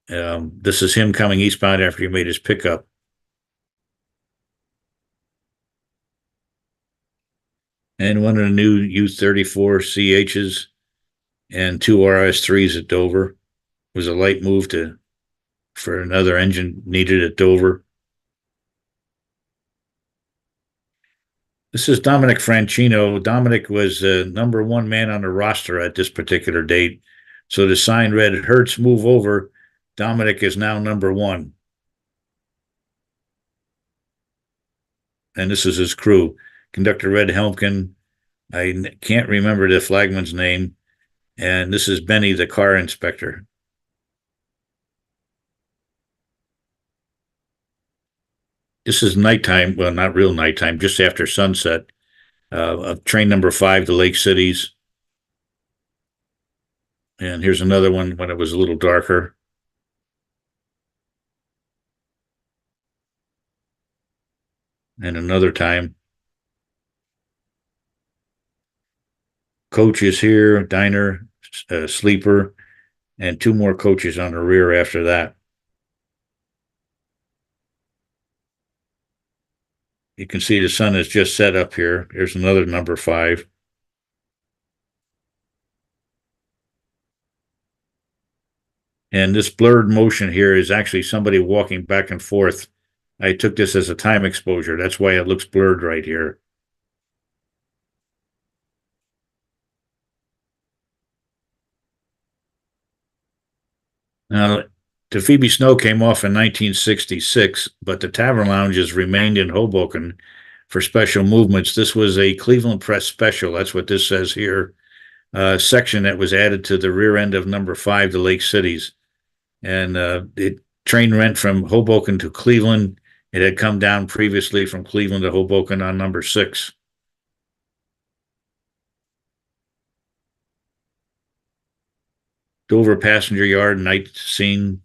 This is him coming eastbound after he made his pickup. And one of the new U-34 CHs and 2 RS3s at Dover. It was a light move for another engine needed at Dover. This is Dominic Franchino. Dominic was number 1 man on the roster at this particular date. So the sign read, Hertz, move over. Dominic is now number 1. And this is his crew. Conductor Red Helmkin. I can't remember the flagman's name. And this is Benny, the car inspector. This is nighttime. Well, not real nighttime, just after sunset of train number 5 to Lake Cities. And here's another one when it was a little darker. And another time. Coach is here, diner, sleeper. and 2 more coaches on the rear after that. You can see the sun has just set up here. There's another number 5. And this blurred motion here is actually somebody walking back and forth. I took this as a time exposure. That's why it looks blurred right here. Now, the Phoebe Snow came off in 1966, but the Tavern Lounges remained in Hoboken for special movements. This was a Cleveland Press special. That's what this says here. Section that was added to the rear end of number 5, the Lake Cities. And it train went from Hoboken to Cleveland. It had come down previously from Cleveland to Hoboken on number 6. Dover passenger yard night scene.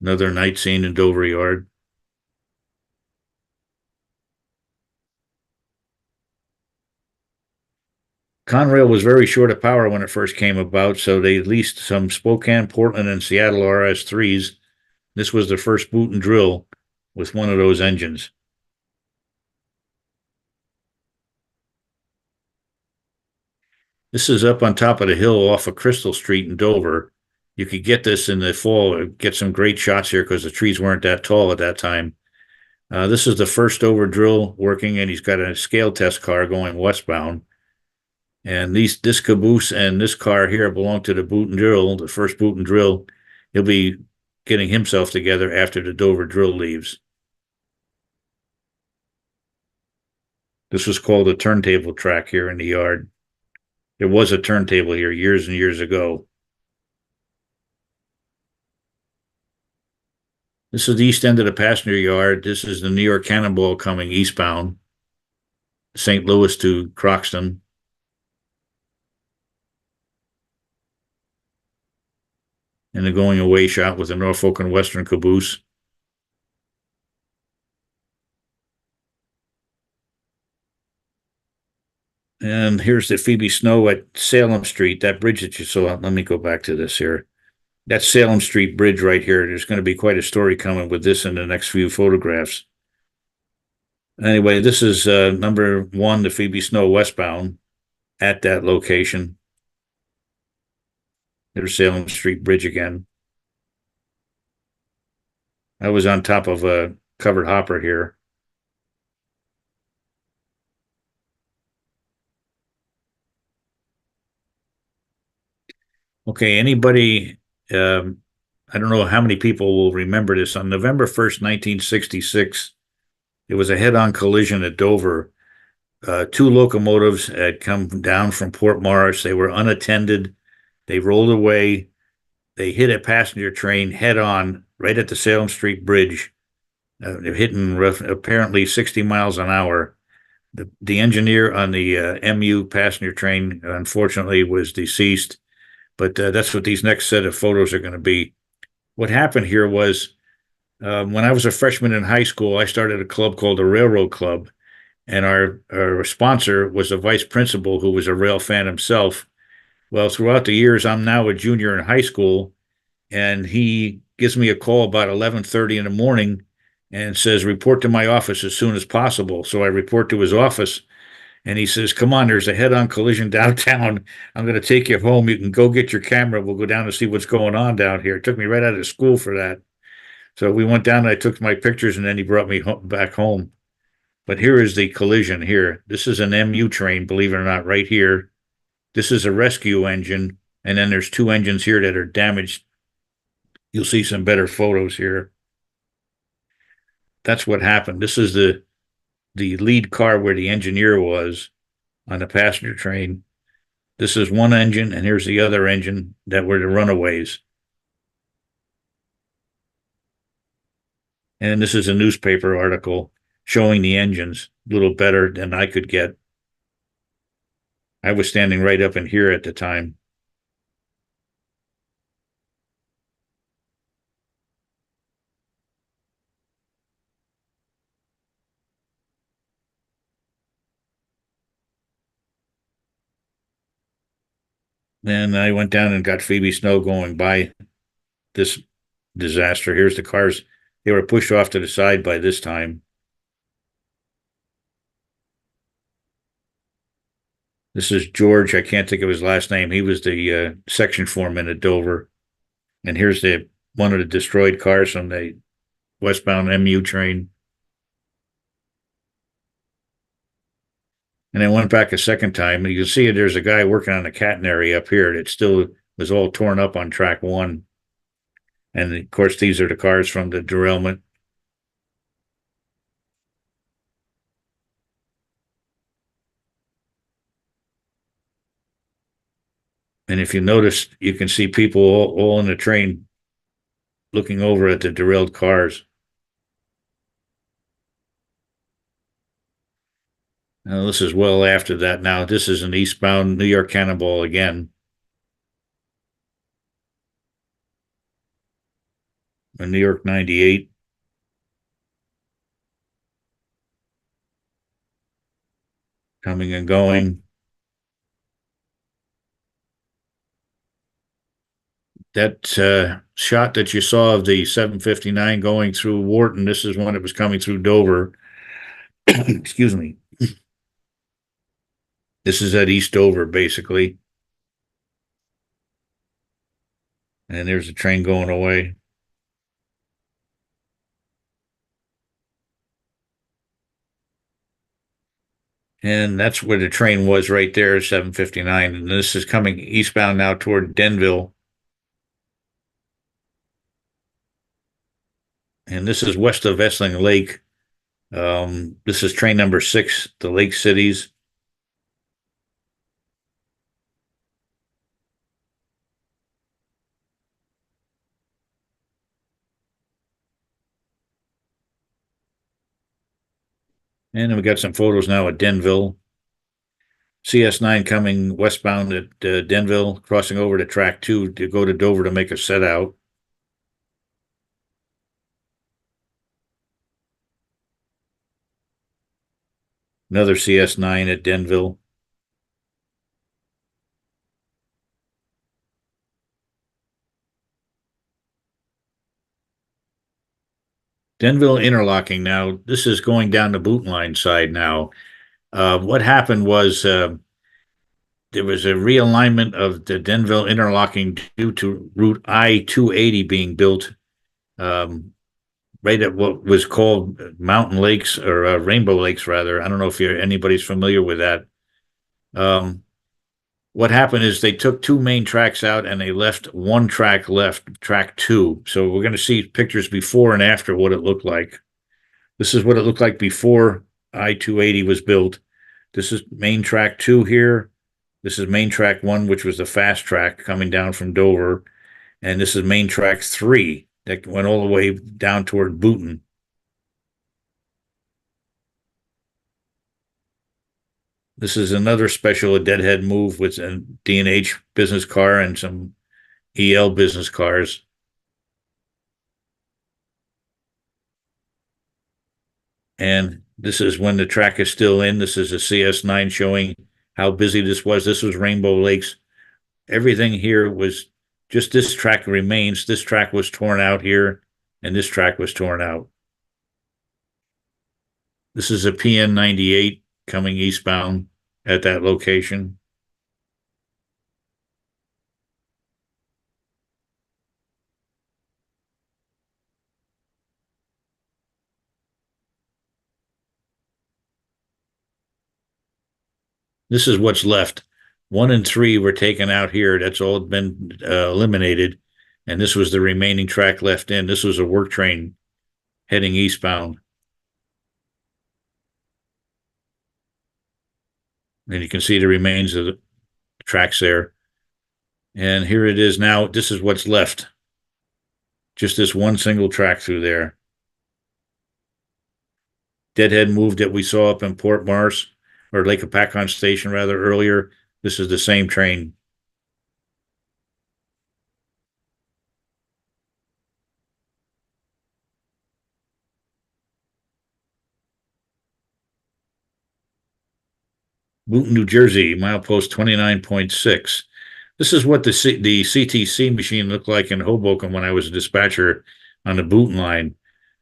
Another night scene in Dover yard. Conrail was very short of power when it first came about, so they leased some Spokane, Portland, and Seattle RS3s. This was the first boot and drill with one of those engines. This is up on top of the hill off of Crystal Street in Dover. You could get this in the fall, get some great shots here because the trees weren't that tall at that time. This is the first Dover drill working, and he's got a scale test car going westbound. And this caboose and this car here belong to the boot and drill, the first boot and drill. He'll be getting himself together after the Dover drill leaves. This was called a turntable track here in the yard. There was a turntable here years and years ago. This is the east end of the passenger yard. This is the New York Cannonball coming eastbound, St. Louis to Croxton. And the going away shot with the Norfolk and Western caboose. And here's the Phoebe Snow at Salem Street, that bridge that you saw. Let me go back to this here. That's Salem Street Bridge right here. There's going to be quite a story coming with this in the next few photographs. Anyway, this is number 1, the Phoebe Snow westbound at that location. There's Salem Street Bridge again. I was on top of a covered hopper here. Okay, anybody, I don't know how many people will remember this. On November 1st, 1966, it was a head-on collision at Dover. 2 locomotives had come down from Port Morris. They were unattended. They rolled away. They hit a passenger train head-on right at the Salem Street Bridge. They're hitting apparently 60 miles an hour. The engineer on the MU passenger train, unfortunately, was deceased. But that's what these next set of photos are going to be. What happened here was when I was a freshman in high school, I started a club called the Railroad Club. And our sponsor was a vice principal who was a rail fan himself. Well, throughout the years, I'm now a junior in high school, and he gives me a call about 11:30 in the morning and says, report to my office as soon as possible. So I report to his office, and he says, come on, there's a head-on collision downtown. I'm going to take you home. You can go get your camera. We'll go down and see what's going on down here. It took me right out of school for that. So we went down and I took my pictures, and then he brought me back home. But here is the collision here. This is an MU train, believe it or not, right here. This is a rescue engine, and then there's 2 engines here that are damaged. You'll see some better photos here. That's what happened. This is the lead car where the engineer was on the passenger train. This is one engine, and here's the other engine that were the runaways. And this is a newspaper article showing the engines a little better than I could get. I was standing right up in here at the time. And I went down and got Phoebe Snow going by this disaster. Here's the cars. They were pushed off to the side by this time. This is George. I can't think of his last name. He was the section foreman at Dover. And here's one of the destroyed cars from the westbound MU train. And I went back a second time, and you can see there's a guy working on the catenary up here that still was all torn up on track 1. And of course, these are the cars from the derailment. And if you notice, you can see people all in the train looking over at the derailed cars. Now, this is well after that. Now, this is an eastbound New York Cannonball again. A New York 98. Coming and going. That shot that you saw of the 759 going through Wharton, this is when it was coming through Dover. Excuse me. This is at East Dover, basically. And there's a train going away. And that's where the train was right there, 759. And this is coming eastbound now toward Denville. And this is west of Essling Lake. This is train number 6, the Lake Cities. And then we got some photos now at Denville. CS9 coming westbound at Denville, crossing over to track 2 to go to Dover to make a set out. Another CS9 at Denville. Denville interlocking now. This is going down the boot line side now. What happened was there was a realignment of the Denville interlocking due to Route I-280 being built right at what was called Mountain Lakes or Rainbow Lakes, rather. I don't know if anybody's familiar with that. What happened is they took 2 main tracks out and they left 1 track left, track 2. So we're going to see pictures before and after what it looked like. This is what it looked like before I-280 was built. This is main track 2 here. This is main track 1, which was the fast track coming down from Dover. And this is main track 3 that went all the way down toward Boonton. This is another special, a deadhead move with a D&H business car and some EL business cars. And this is when the track is still in. This is a CS9 showing how busy this was. This was Rainbow Lakes. Everything here was just this track remains. This track was torn out here, and this track was torn out. This is a PN 98 coming eastbound at that location. This is what's left. 1 and 3 were taken out here. That's all been eliminated. And this was the remaining track left in. This was a work train heading eastbound. And you can see the remains of the tracks there. And here it is now. This is what's left. Just this one single track through there. Deadhead move that we saw up in Port Morris, or Lake Apacon Station rather, earlier. This is the same train. Boonton, New Jersey, milepost 29.6. This is what the CTC machine looked like in Hoboken when I was a dispatcher on the Boonton line.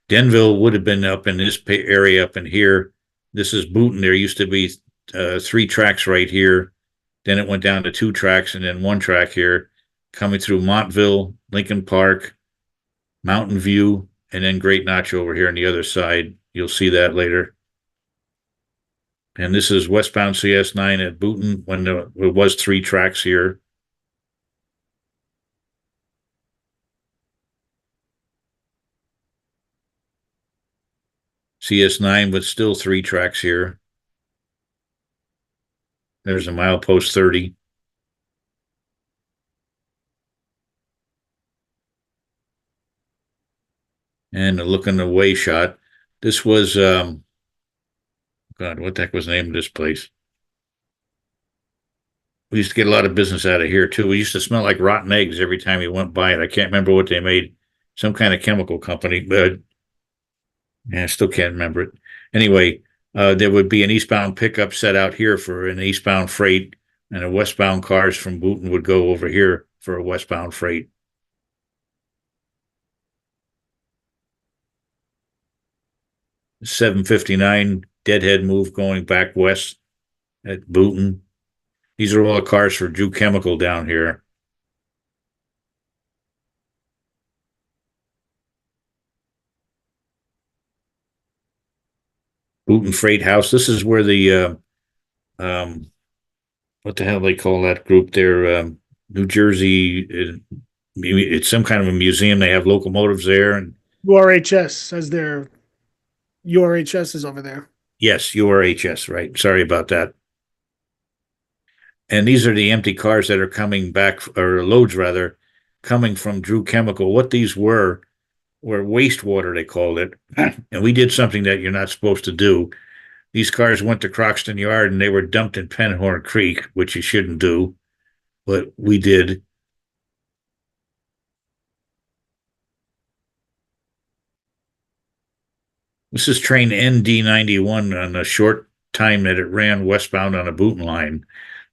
Denville would have been up in this area up in here. This is Boonton. There used to be 3 tracks right here. Then it went down to 2 tracks and then 1 track here, coming through Montville, Lincoln Park, Mountain View, and then Great Notch over here on the other side. You'll see that later. And this is westbound CS9 at Boonton when it was 3 tracks here. CS9 with still 3 tracks here. There's a milepost 30. And a looking away shot. This was, God, what the heck was the name of this place? We used to get a lot of business out of here too. We used to smell like rotten eggs every time we went by it. I can't remember what they made. Some kind of chemical company, but yeah, I still can't remember it. Anyway, there would be an eastbound pickup set out here for an eastbound freight, and the westbound cars from Boonton would go over here for a westbound freight. $7.59 deadhead move going back west at Boonton. These are all the cars for Drew Chemical down here. Boonton Freight House. This is where the what the hell they call that group there? New Jersey. It's some kind of a museum. They have locomotives there, and URHS says their URHS is over there. yes, URHS, right? Sorry about that. And these are the empty cars that are coming back, or loads rather, coming from Drew Chemical. What these were wastewater, they called it. And we did something that you're not supposed to do. These cars went to Croxton Yard and they were dumped in Penhorn Creek, which you shouldn't do, but we did. This is train ND91 on the short time that it ran westbound on a Boonton line.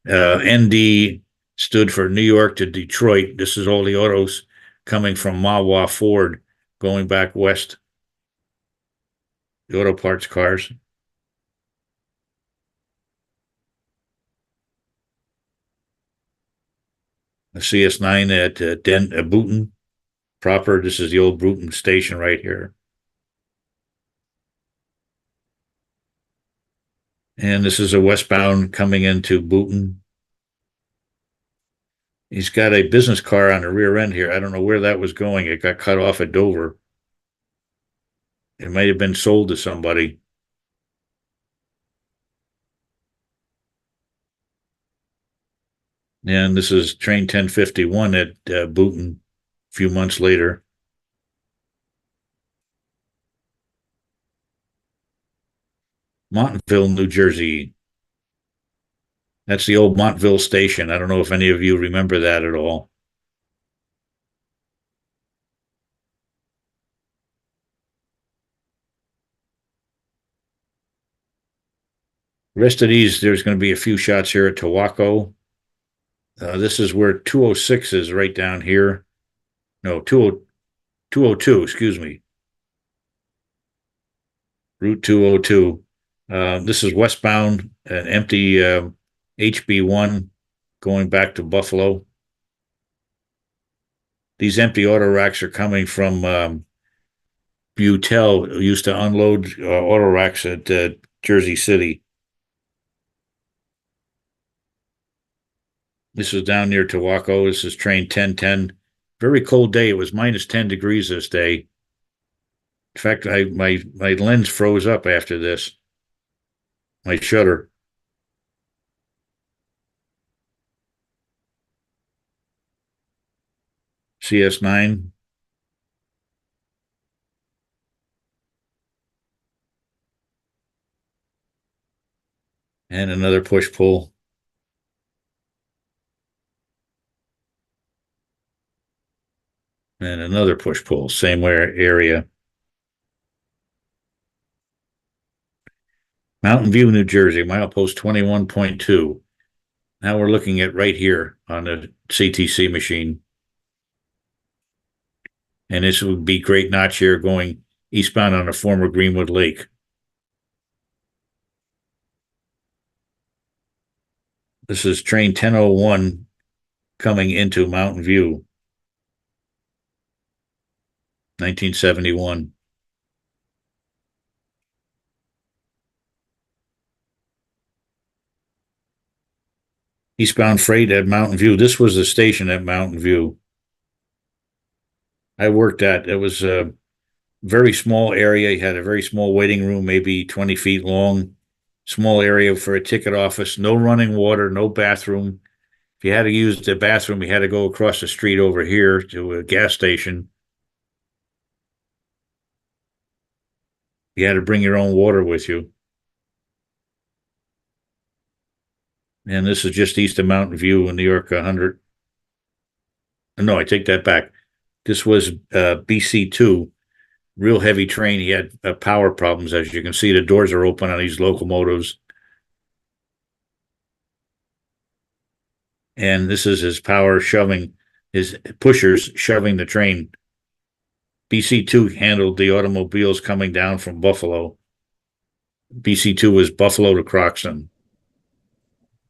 ND stood for New York to Detroit. This is all the autos coming from Mawa Ford going back west. The auto parts cars. The CS9 at Boonton proper. This is the old Boonton station right here. And this is a westbound coming into Boonton. He's got a business car on the rear end here. I don't know where that was going. It got cut off at Dover. It might have been sold to somebody. And this is train 1051 at Boonton a few months later. Montville, New Jersey. That's the old Montville station. I don't know if any of you remember that at all. The rest of these, there's going to be a few shots here at Tawaco. This is where 206 is, right down here. No, 202, excuse me. Route 202. This is westbound, an empty HB1 going back to Buffalo. These empty auto racks are coming from Butel, who used to unload auto racks at Jersey City. This is down near Tawaco. This is train 1010. Very cold day. It was minus 10 degrees this day. In fact, my lens froze up after this. My shutter. CS9. And another push-pull. And another push-pull, same area. Mountain View, New Jersey, milepost 21.2. Now we're looking at right here on the CTC machine. And this would be Great Notch here going eastbound on the former Greenwood Lake. This is train 1001 coming into Mountain View, 1971. Eastbound freight at Mountain View. This was the station at Mountain View. I worked at, it was a very small area. You had a very small waiting room, maybe 20 feet long. Small area for a ticket office, no running water, no bathroom. If you had to use the bathroom, you had to go across the street over here to a gas station. You had to bring your own water with you. And this is just east of Mountain View in New York 100. No, I take that back. This was BC2, real heavy train. He had power problems. As you can see, the doors are open on these locomotives. And this is his power shoving, his pushers shoving the train. BC2 handled the automobiles coming down from Buffalo. BC2 was Buffalo to Croxton.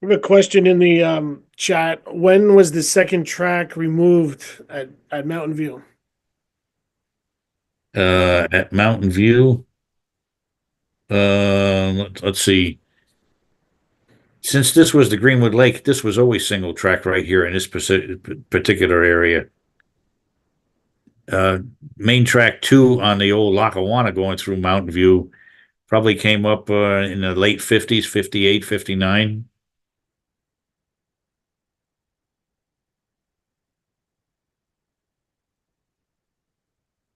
We have a question in the chat. When was the second track removed at Mountain View? At Mountain View, let's see. Since this was the Greenwood Lake, this was always single track right here in this particular area. Main track 2 on the old Lackawanna going through Mountain View probably came up in the late 50s, 58, 59.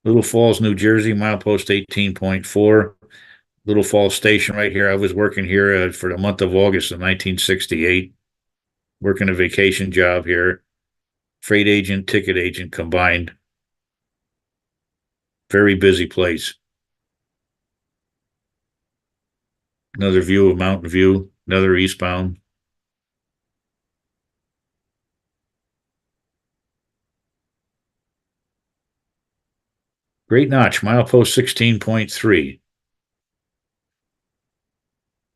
Little Falls, New Jersey, milepost 18.4. Little Falls Station right here. I was working here for the month of August of 1968, working a vacation job here. Freight agent, ticket agent combined. Very busy place. Another view of Mountain View, another eastbound. Great Notch, milepost 16.3.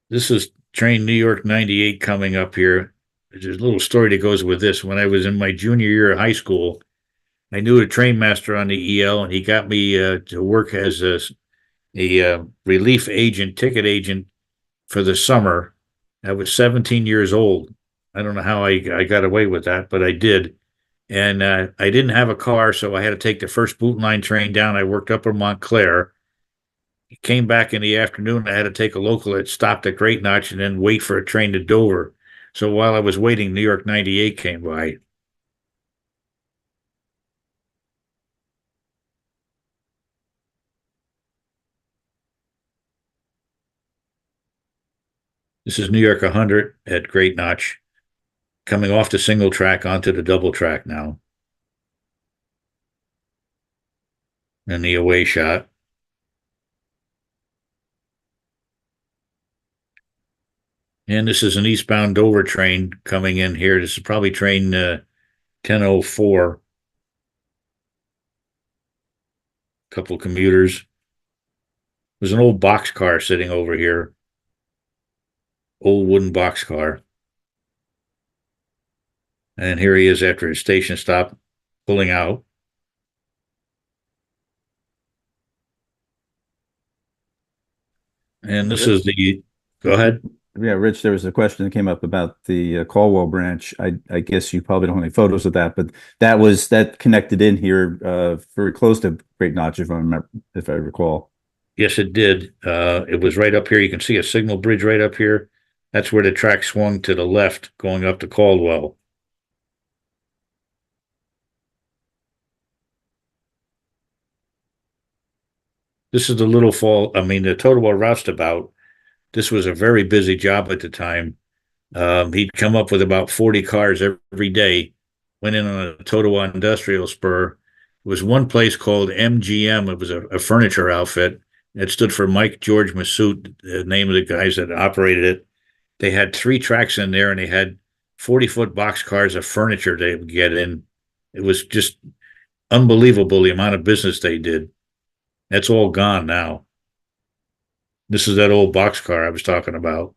This is train New York 98 coming up here. There's a little story that goes with this. When I was in my junior year of high school, I knew a train master on the EL, and he got me to work as a relief agent, ticket agent for the summer. I was 17 years old. I don't know how I got away with that, but I did. And I didn't have a car, so I had to take the first boot line train down. I worked up in Montclair. Came back in the afternoon. I had to take a local that stopped at Great Notch and then wait for a train to Dover. So while I was waiting, New York 98 came by. This is New York 100 at Great Notch, coming off the single track onto the double track now. And the away shot. And this is an eastbound Dover train coming in here. This is probably train 1004. Couple commuters. There's an old boxcar sitting over here. Old wooden boxcar. And here he is after his station stop, pulling out. And this is the, go ahead. Yeah, Rich, there was a question that came up about the Caldwell branch. I guess you probably don't have any photos of that, but that connected in here very close to Great Notch, if I recall. Yes, it did. It was right up here. You can see a signal bridge right up here. That's where the track swung to the left, going up to Caldwell. This is the the Totowa roustabout. This was a very busy job at the time. He'd come up with about 40 cars every day, went in on a Totowa industrial spur. It was one place called MGM. It was a furniture outfit. It stood for Mike George Massoud, the name of the guys that operated it. They had 3 tracks in there, and they had 40-foot boxcars of furniture they would get in. It was just unbelievable the amount of business they did. That's all gone now. This is that old boxcar I was talking about.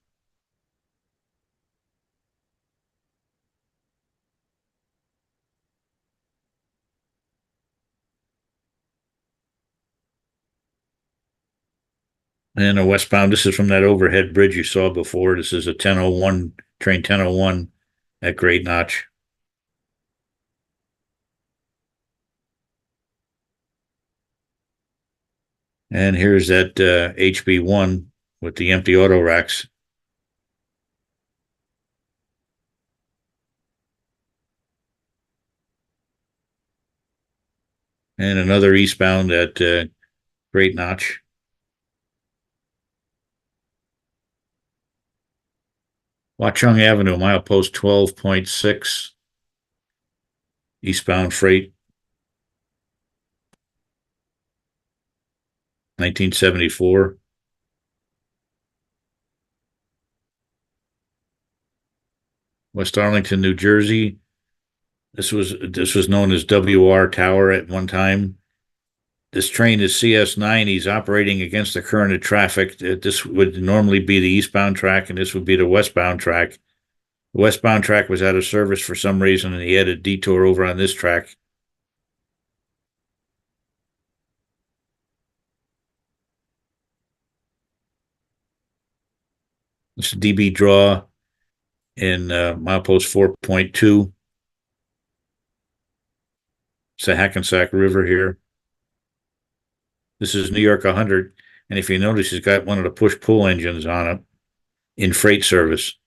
And a westbound, this is from that overhead bridge you saw before. This is a 1001, train 1001 at Great Notch. And here's that HB1 with the empty auto racks. And another eastbound at Great Notch. Watchung Avenue, milepost 12.6. Eastbound freight. 1974. West Arlington, New Jersey. This was known as WR Tower at one time. This train is CS9. He's operating against the current of traffic. This would normally be the eastbound track, and this would be the westbound track. The westbound track was out of service for some reason, and he had a detour over on this track. This is DB draw in milepost 4.2. It's the Hackensack River here. This is New York 100, and if you notice, he's got one of the push-pull engines on it in freight service.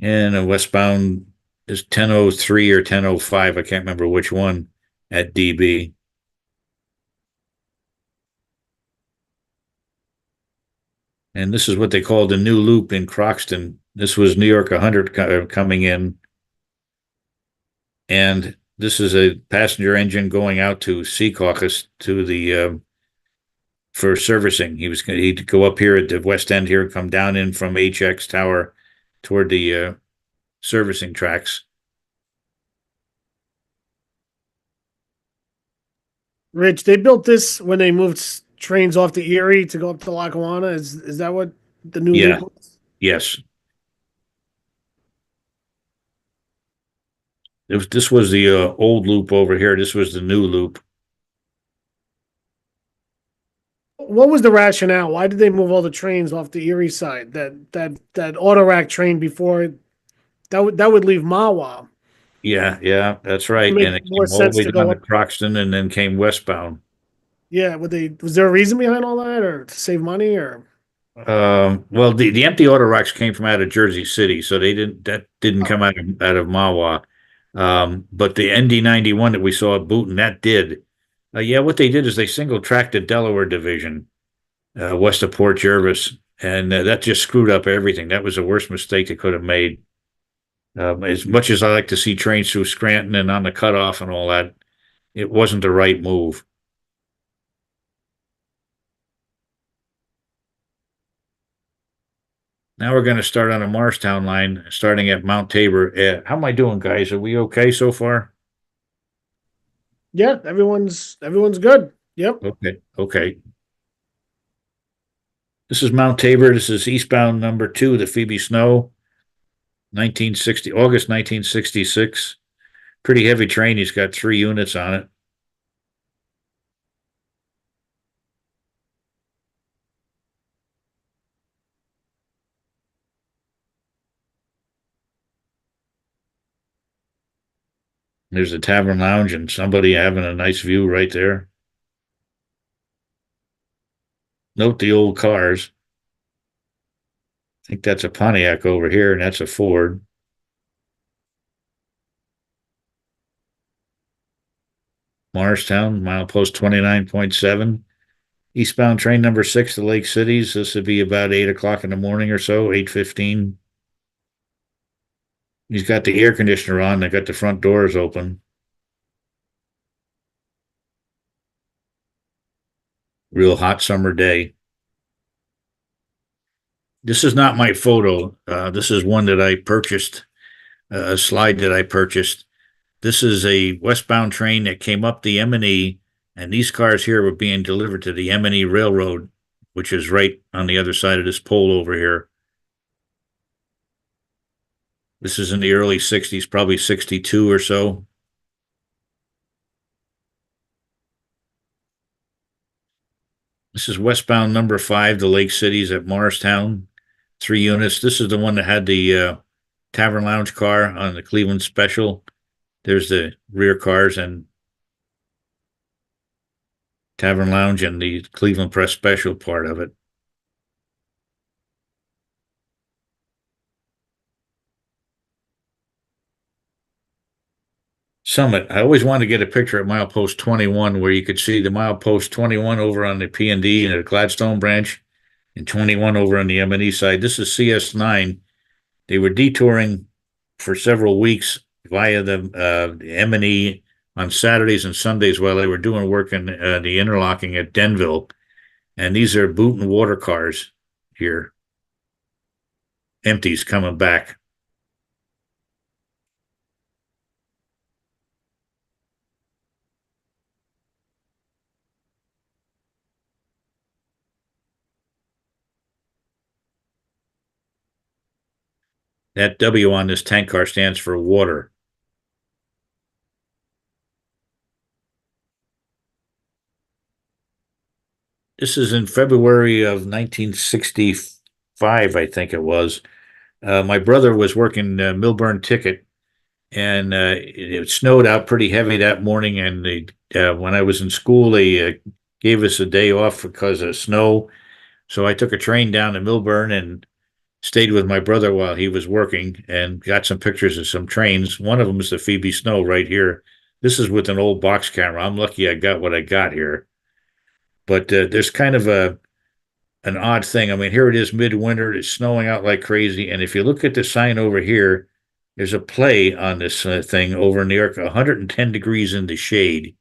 And a westbound is 1003 or 1005. I can't remember which one at DB. And this is what they call the new loop in Croxton. This was New York 100 coming in. And this is a passenger engine going out to Secaucus to the for servicing. He'd go up here at the west end here, come down in from HX Tower toward the servicing tracks. Rich, they built this when they moved trains off the Erie to go up to Lackawanna. Is that what the new Yeah. loop was? Yes. This was the old loop over here. This was the new loop. What was the rationale? Why did they move all the trains off the Erie side? That auto rack train before that would leave Mawa. Yeah, that's right. Make And it more came all the sense way to down go to up. Croxton and then came westbound. Yeah, was there a reason behind all that, or to save money, or? Well, the empty auto racks came from out of Jersey City, so that didn't come out of Mawa. But the ND91 that we saw at Booton, that did. Yeah, what they did is they single tracked the Delaware Division west of Port Jervis, and that just screwed up everything. That was the worst mistake they could have made. As much as I like to see trains through Scranton and on the cutoff and all that, it wasn't the right move. Now we're going to start on a Morristown line, starting at Mount Tabor. How am I doing, guys? Are we okay so far? Yeah, everyone's good. Yep. Okay. This is Mount Tabor. This is eastbound number 2, the Phoebe Snow, August 1966. Pretty heavy train. He's got 3 units on it. There's a tavern lounge and somebody having a nice view right there. Note the old cars. I think that's a Pontiac over here, and that's a Ford. Morristown, milepost 29.7. Eastbound train number 6 to Lake Cities. This would be about 8 o'clock in the morning or so, 8:15. He's got the air conditioner on. They got the front doors open. Real hot summer day. This is not my photo. This is one that I purchased, a slide that I purchased. This is a westbound train that came up the M&E, and these cars here were being delivered to the M&E Railroad, which is right on the other side of this pole over here. This is in the early 60s, probably 62 or so. This is westbound number 5, the Lake Cities at Morristown, 3 units. This is the one that had the Tavern Lounge car on the Cleveland Special. There's the rear cars and Tavern Lounge and the Cleveland Press Special part of it. Summit. I always wanted to get a picture at milepost 21 where you could see the milepost 21 over on the P&D and the Gladstone branch and 21 over on the M&E side. This is CS9. They were detouring for several weeks via the M&E on Saturdays and Sundays while they were doing work in the interlocking at Denville. And these are boot and water cars here. Empties coming back. That W on this tank car stands for water. This is in February of 1965, I think it was. My brother was working Milburn Ticket, and it snowed out pretty heavy that morning. And when I was in school, they gave us a day off because of snow. So I took a train down to Milburn and stayed with my brother while he was working and got some pictures of some trains. One of them is the Phoebe Snow right here. This is with an old box camera. I'm lucky I got what I got here. But there's kind of an odd thing. I mean, here it is midwinter. It's snowing out like crazy. And if you look at the sign over here, there's a play on this thing over in New York, 110 degrees in the shade.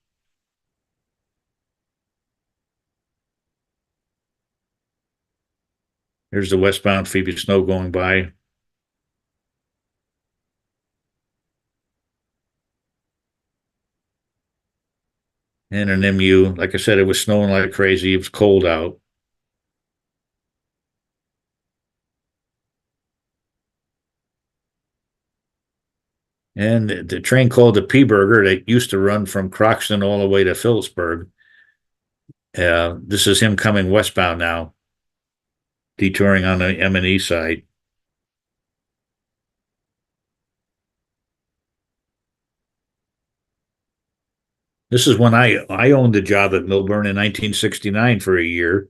There's the westbound Phoebe Snow going by. And an MU. Like I said, it was snowing like crazy. It was cold out. And the train called the P-Burger that used to run from Croxton all the way to Phillipsburg. This is him coming westbound now, detouring on the M&E side. This is when I owned a job at Milburn in 1969 for a year,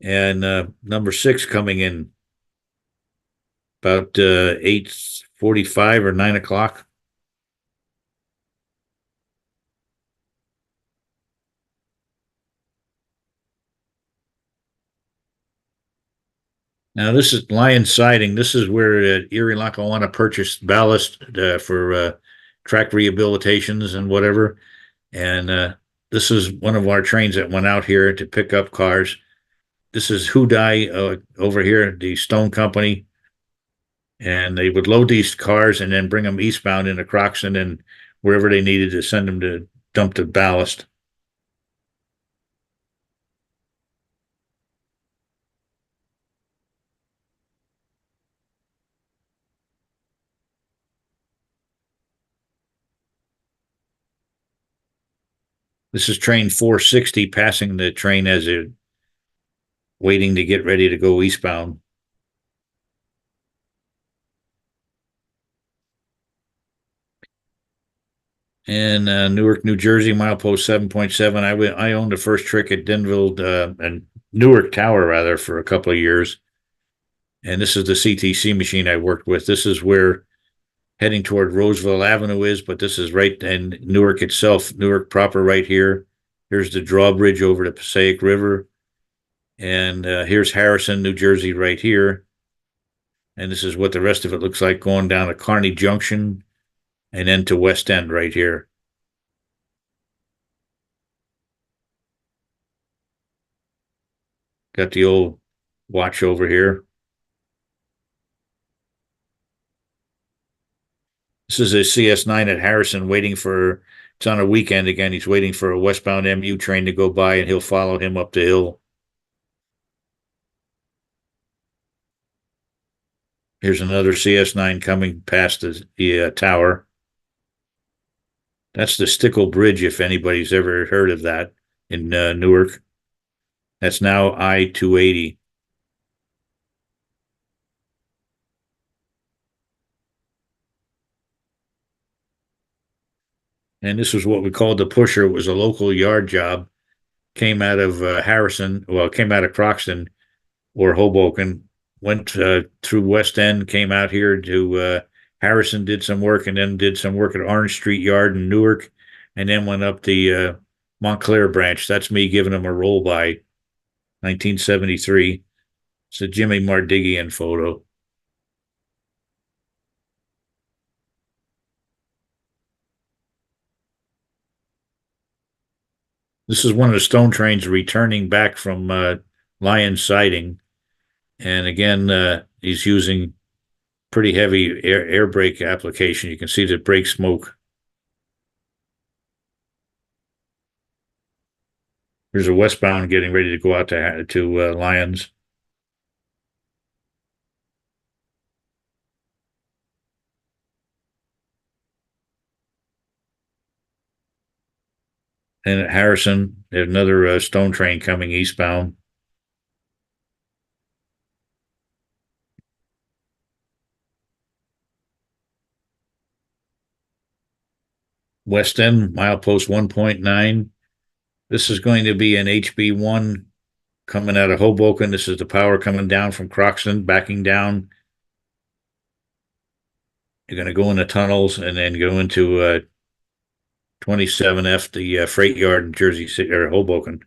and number 6 coming in about 8:45 or 9 o'clock. Now this is Lion Siding. This is where Erie-Lackawanna purchased ballast for track rehabilitations and whatever. And this is one of our trains that went out here to pick up cars. This is Hudai over here, the stone company. And they would load these cars and then bring them eastbound into Croxton and wherever they needed to send them to dump the ballast. This is train 460 passing the train as it waiting to get ready to go eastbound. And Newark, New Jersey, milepost 7.7. I owned the first trick at Denville and Newark Tower, rather, for a couple of years. And this is the CTC machine I worked with. This is where heading toward Roseville Avenue is, but this is right in Newark itself, Newark proper right here. Here's the drawbridge over the Passaic River. And here's Harrison, New Jersey right here. And this is what the rest of it looks like going down to Kearney Junction and then to West End right here. Got the old watch over here. This is a CS9 at Harrison waiting for, it's on a weekend again. He's waiting for a westbound MU train to go by and he'll follow him up the hill. Here's another CS9 coming past the tower. That's the Stickle Bridge, if anybody's ever heard of that in Newark. That's now I-280. And this was what we called the pusher. It was a local yard job. Came out of Harrison, well, came out of Croxton or Hoboken, went through West End, came out here to Harrison, did some work, and then did some work at Orange Street Yard in Newark, and then went up the Montclair branch. That's me giving him a roll by 1973. It's a Jimmy Mardigian photo. This is one of the stone trains returning back from Lion Siding. And again, he's using pretty heavy air brake application. You can see the brake smoke. Here's a westbound getting ready to go out to Lyons. And at Harrison, there's another stone train coming eastbound. West End, milepost 1.9. This is going to be an HB1 coming out of Hoboken. This is the power coming down from Croxton, backing down. You're going to go in the tunnels and then go into 27F, the freight yard in Jersey City or Hoboken.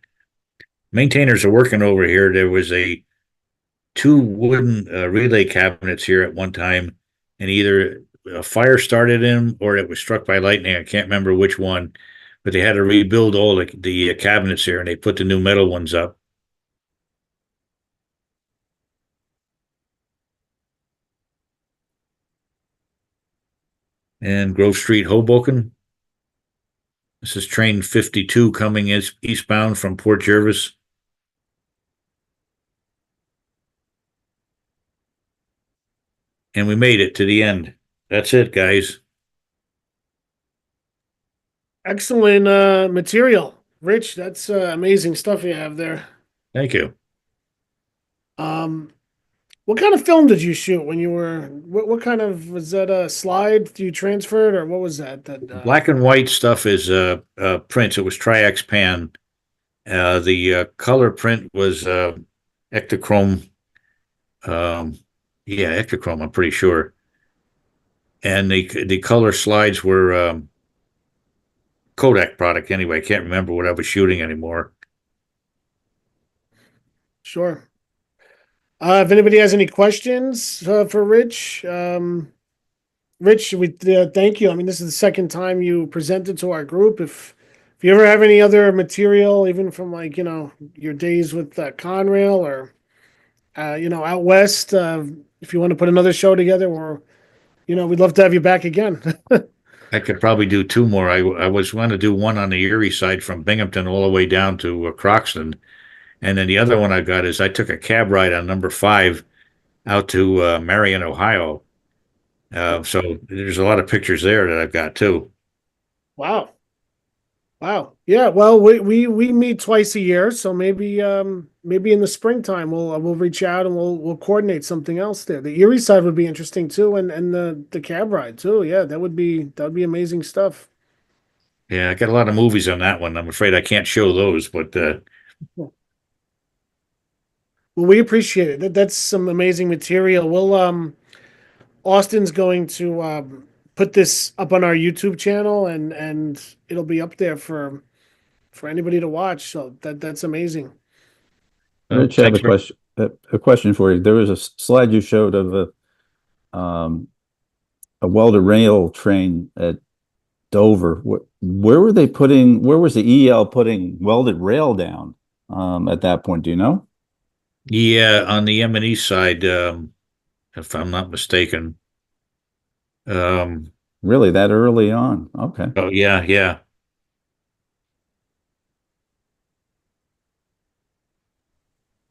Maintainers are working over here. There was two wooden relay cabinets here at one time, and either a fire started in them or it was struck by lightning. I can't remember which one, but they had to rebuild all the cabinets here, and they put the new metal ones up. And Grove Street, Hoboken. This is train 52 coming eastbound from Port Jervis. And we made it to the end. That's it, guys. Excellent material. Rich, that's amazing stuff you have there. Thank you. What kind of film did you shoot when you were, what kind of, was that a slide you transferred or what was that? Black and white stuff is prints. It was Tri-X Pan. The color print was Ektachrome. Yeah, Ektachrome, I'm pretty sure. And the color slides were Kodak product anyway. I can't remember what I was shooting anymore. Sure. If anybody has any questions for Rich, Rich, we thank you. I mean, this is the second time you presented to our group. If you ever have any other material, even from like, your days with Conrail or, out west, if you want to put another show together, or, we'd love to have you back again. I could probably do two more. I was going to do one on the Erie side from Binghamton all the way down to Croxton. And then the other one I got is I took a cab ride on number 5 out to Marion, Ohio. So there's a lot of pictures there that I've got too. Wow. Yeah. Well, we meet twice a year, so maybe in the springtime we'll reach out and we'll coordinate something else there. The Erie side would be interesting too, and the cab ride too. Yeah, that would be amazing stuff. Yeah, I got a lot of movies on that one. I'm afraid I can't show those, but Well, we appreciate it. That's some amazing material. We'll Austin's going to put this up on our YouTube channel and it'll be up there for anybody to watch. So that's amazing. Rich, I have a question for you. There was a slide you showed of a welded rail train at Dover. Where was the EL putting welded rail down at that point? Do you know? Yeah, on the M&E side, if I'm not mistaken. Really, that early on? Okay. Oh yeah, yeah.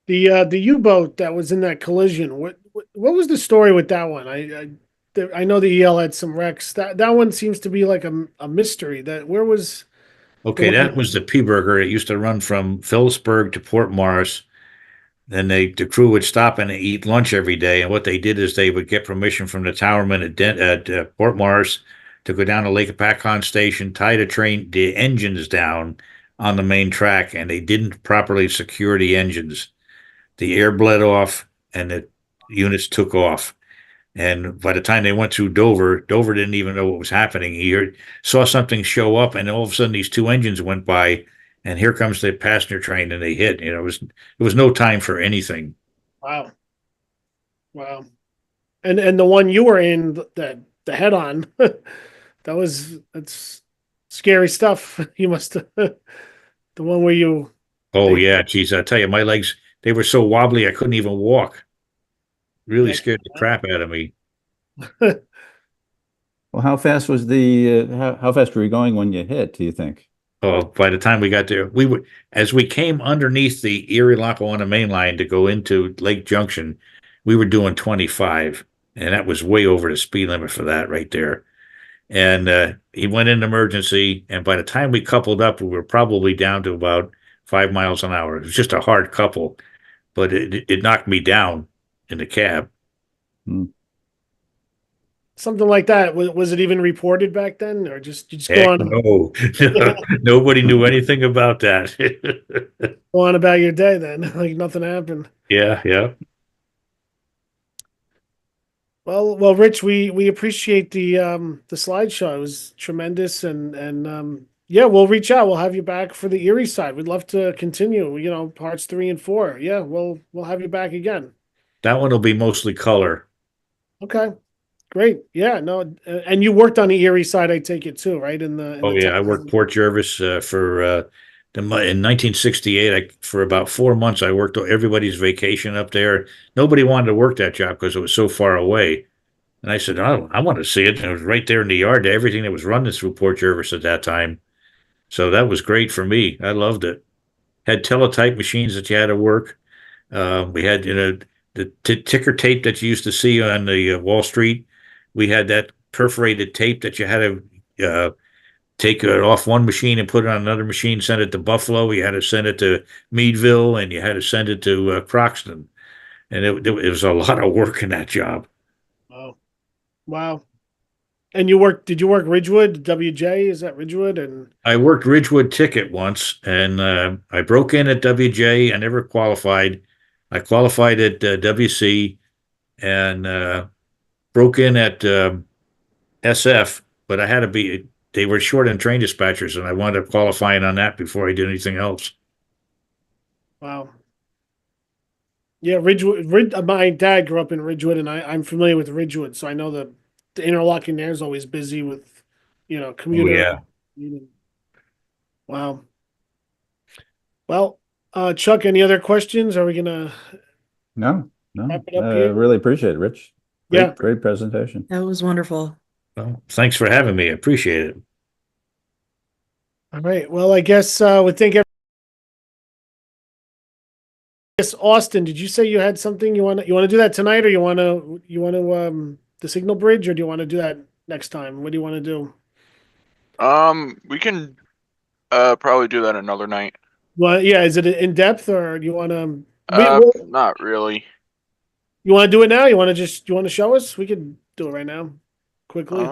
The U-boat that was in that collision. What was the story with that one? I know the EL had some wrecks. That one seems to be like a mystery. That where was the Okay, one? that was the Peaburger. It used to run from Phillipsburg to Port Morris. Then the crew would stop and eat lunch every day. And what they did is they would get permission from the towerman at Port Morris to go down to Lake Apacon Station, tie the engines down on the main track, and they didn't properly secure the engines. The air bled off, and the units took off. And by the time they went through Dover didn't even know what was happening. Saw something show up, and all of a sudden these two engines went by, and here comes the passenger train, and they hit. It was no time for anything. Wow, wow. And the one you were in, the head on, that's scary stuff. You must have the one where you. Oh They- yeah, geez, I tell you, my legs they were so wobbly I couldn't even walk. Really Yeah. scared the crap out of me. Well, how fast was how fast were you going when you hit, do you think? Oh, by the time we got there, as we came underneath the Erie-Lackawanna main line to go into Lake Junction, we were doing 25, and that was way over the speed limit for that right there. And he went into emergency, and by the time we coupled up, we were probably down to about 5 miles an hour. It was just a hard couple, but it knocked me down in the cab. Something like that. Was it even reported back then, or just you just Heck go on no, nobody knew anything about that. go on about your day then, like nothing happened? Yeah, yeah. Well, Rich, we appreciate the slideshow. It was tremendous, and yeah, we'll reach out. We'll have you back for the Erie side. We'd love to continue. Parts 3 and 4. Yeah, we'll have you back again. That one will be mostly color. Okay, great. Yeah, no, and you worked on the Erie side, I take it too, right? Oh yeah, I worked Port Jervis in 1968. For about 4 months, I worked everybody's vacation up there. Nobody wanted to work that job because it was so far away. And I said, "Oh, I want to see it." And it was right there in the yard. Everything that was running through Port Jervis at that time. So that was great for me. I loved it. Had teletype machines that you had to work. We had the ticker tape that you used to see on the Wall Street. We had that perforated tape that you had to take it off one machine and put it on another machine, send it to Buffalo. You had to send it to Meadville, and you had to send it to Croxton. And it was a lot of work in that job. Oh, wow. And did you work Ridgewood, WJ? Is that Ridgewood? And I worked Ridgewood Ticket once, and I broke in at WJ. I never qualified. I qualified at WC and broke in at SF, but I had to be. They were short on train dispatchers, and I wound up qualifying on that before I did anything else. wow. Yeah, Ridgewood. My dad grew up in Ridgewood, and I'm familiar with Ridgewood, so I know the interlocking there is always busy with, commuter. Wow. Well, Chuck, any other questions? Are we gonna? No, Wrap it up here? really appreciate it, Rich. Yeah. Great presentation. That was wonderful. Well, thanks for having me. I appreciate it. All right. Well, I guess we thank everyone. Yes, Austin, did you say you had something you want to do that tonight, or you want to the signal bridge, or do you want to do that next time? What do you want to do? We can probably do that another night. Well, yeah, is it in depth, or do you want to? Not really. You want to do it now? You want to show us? We could do it right now, quickly.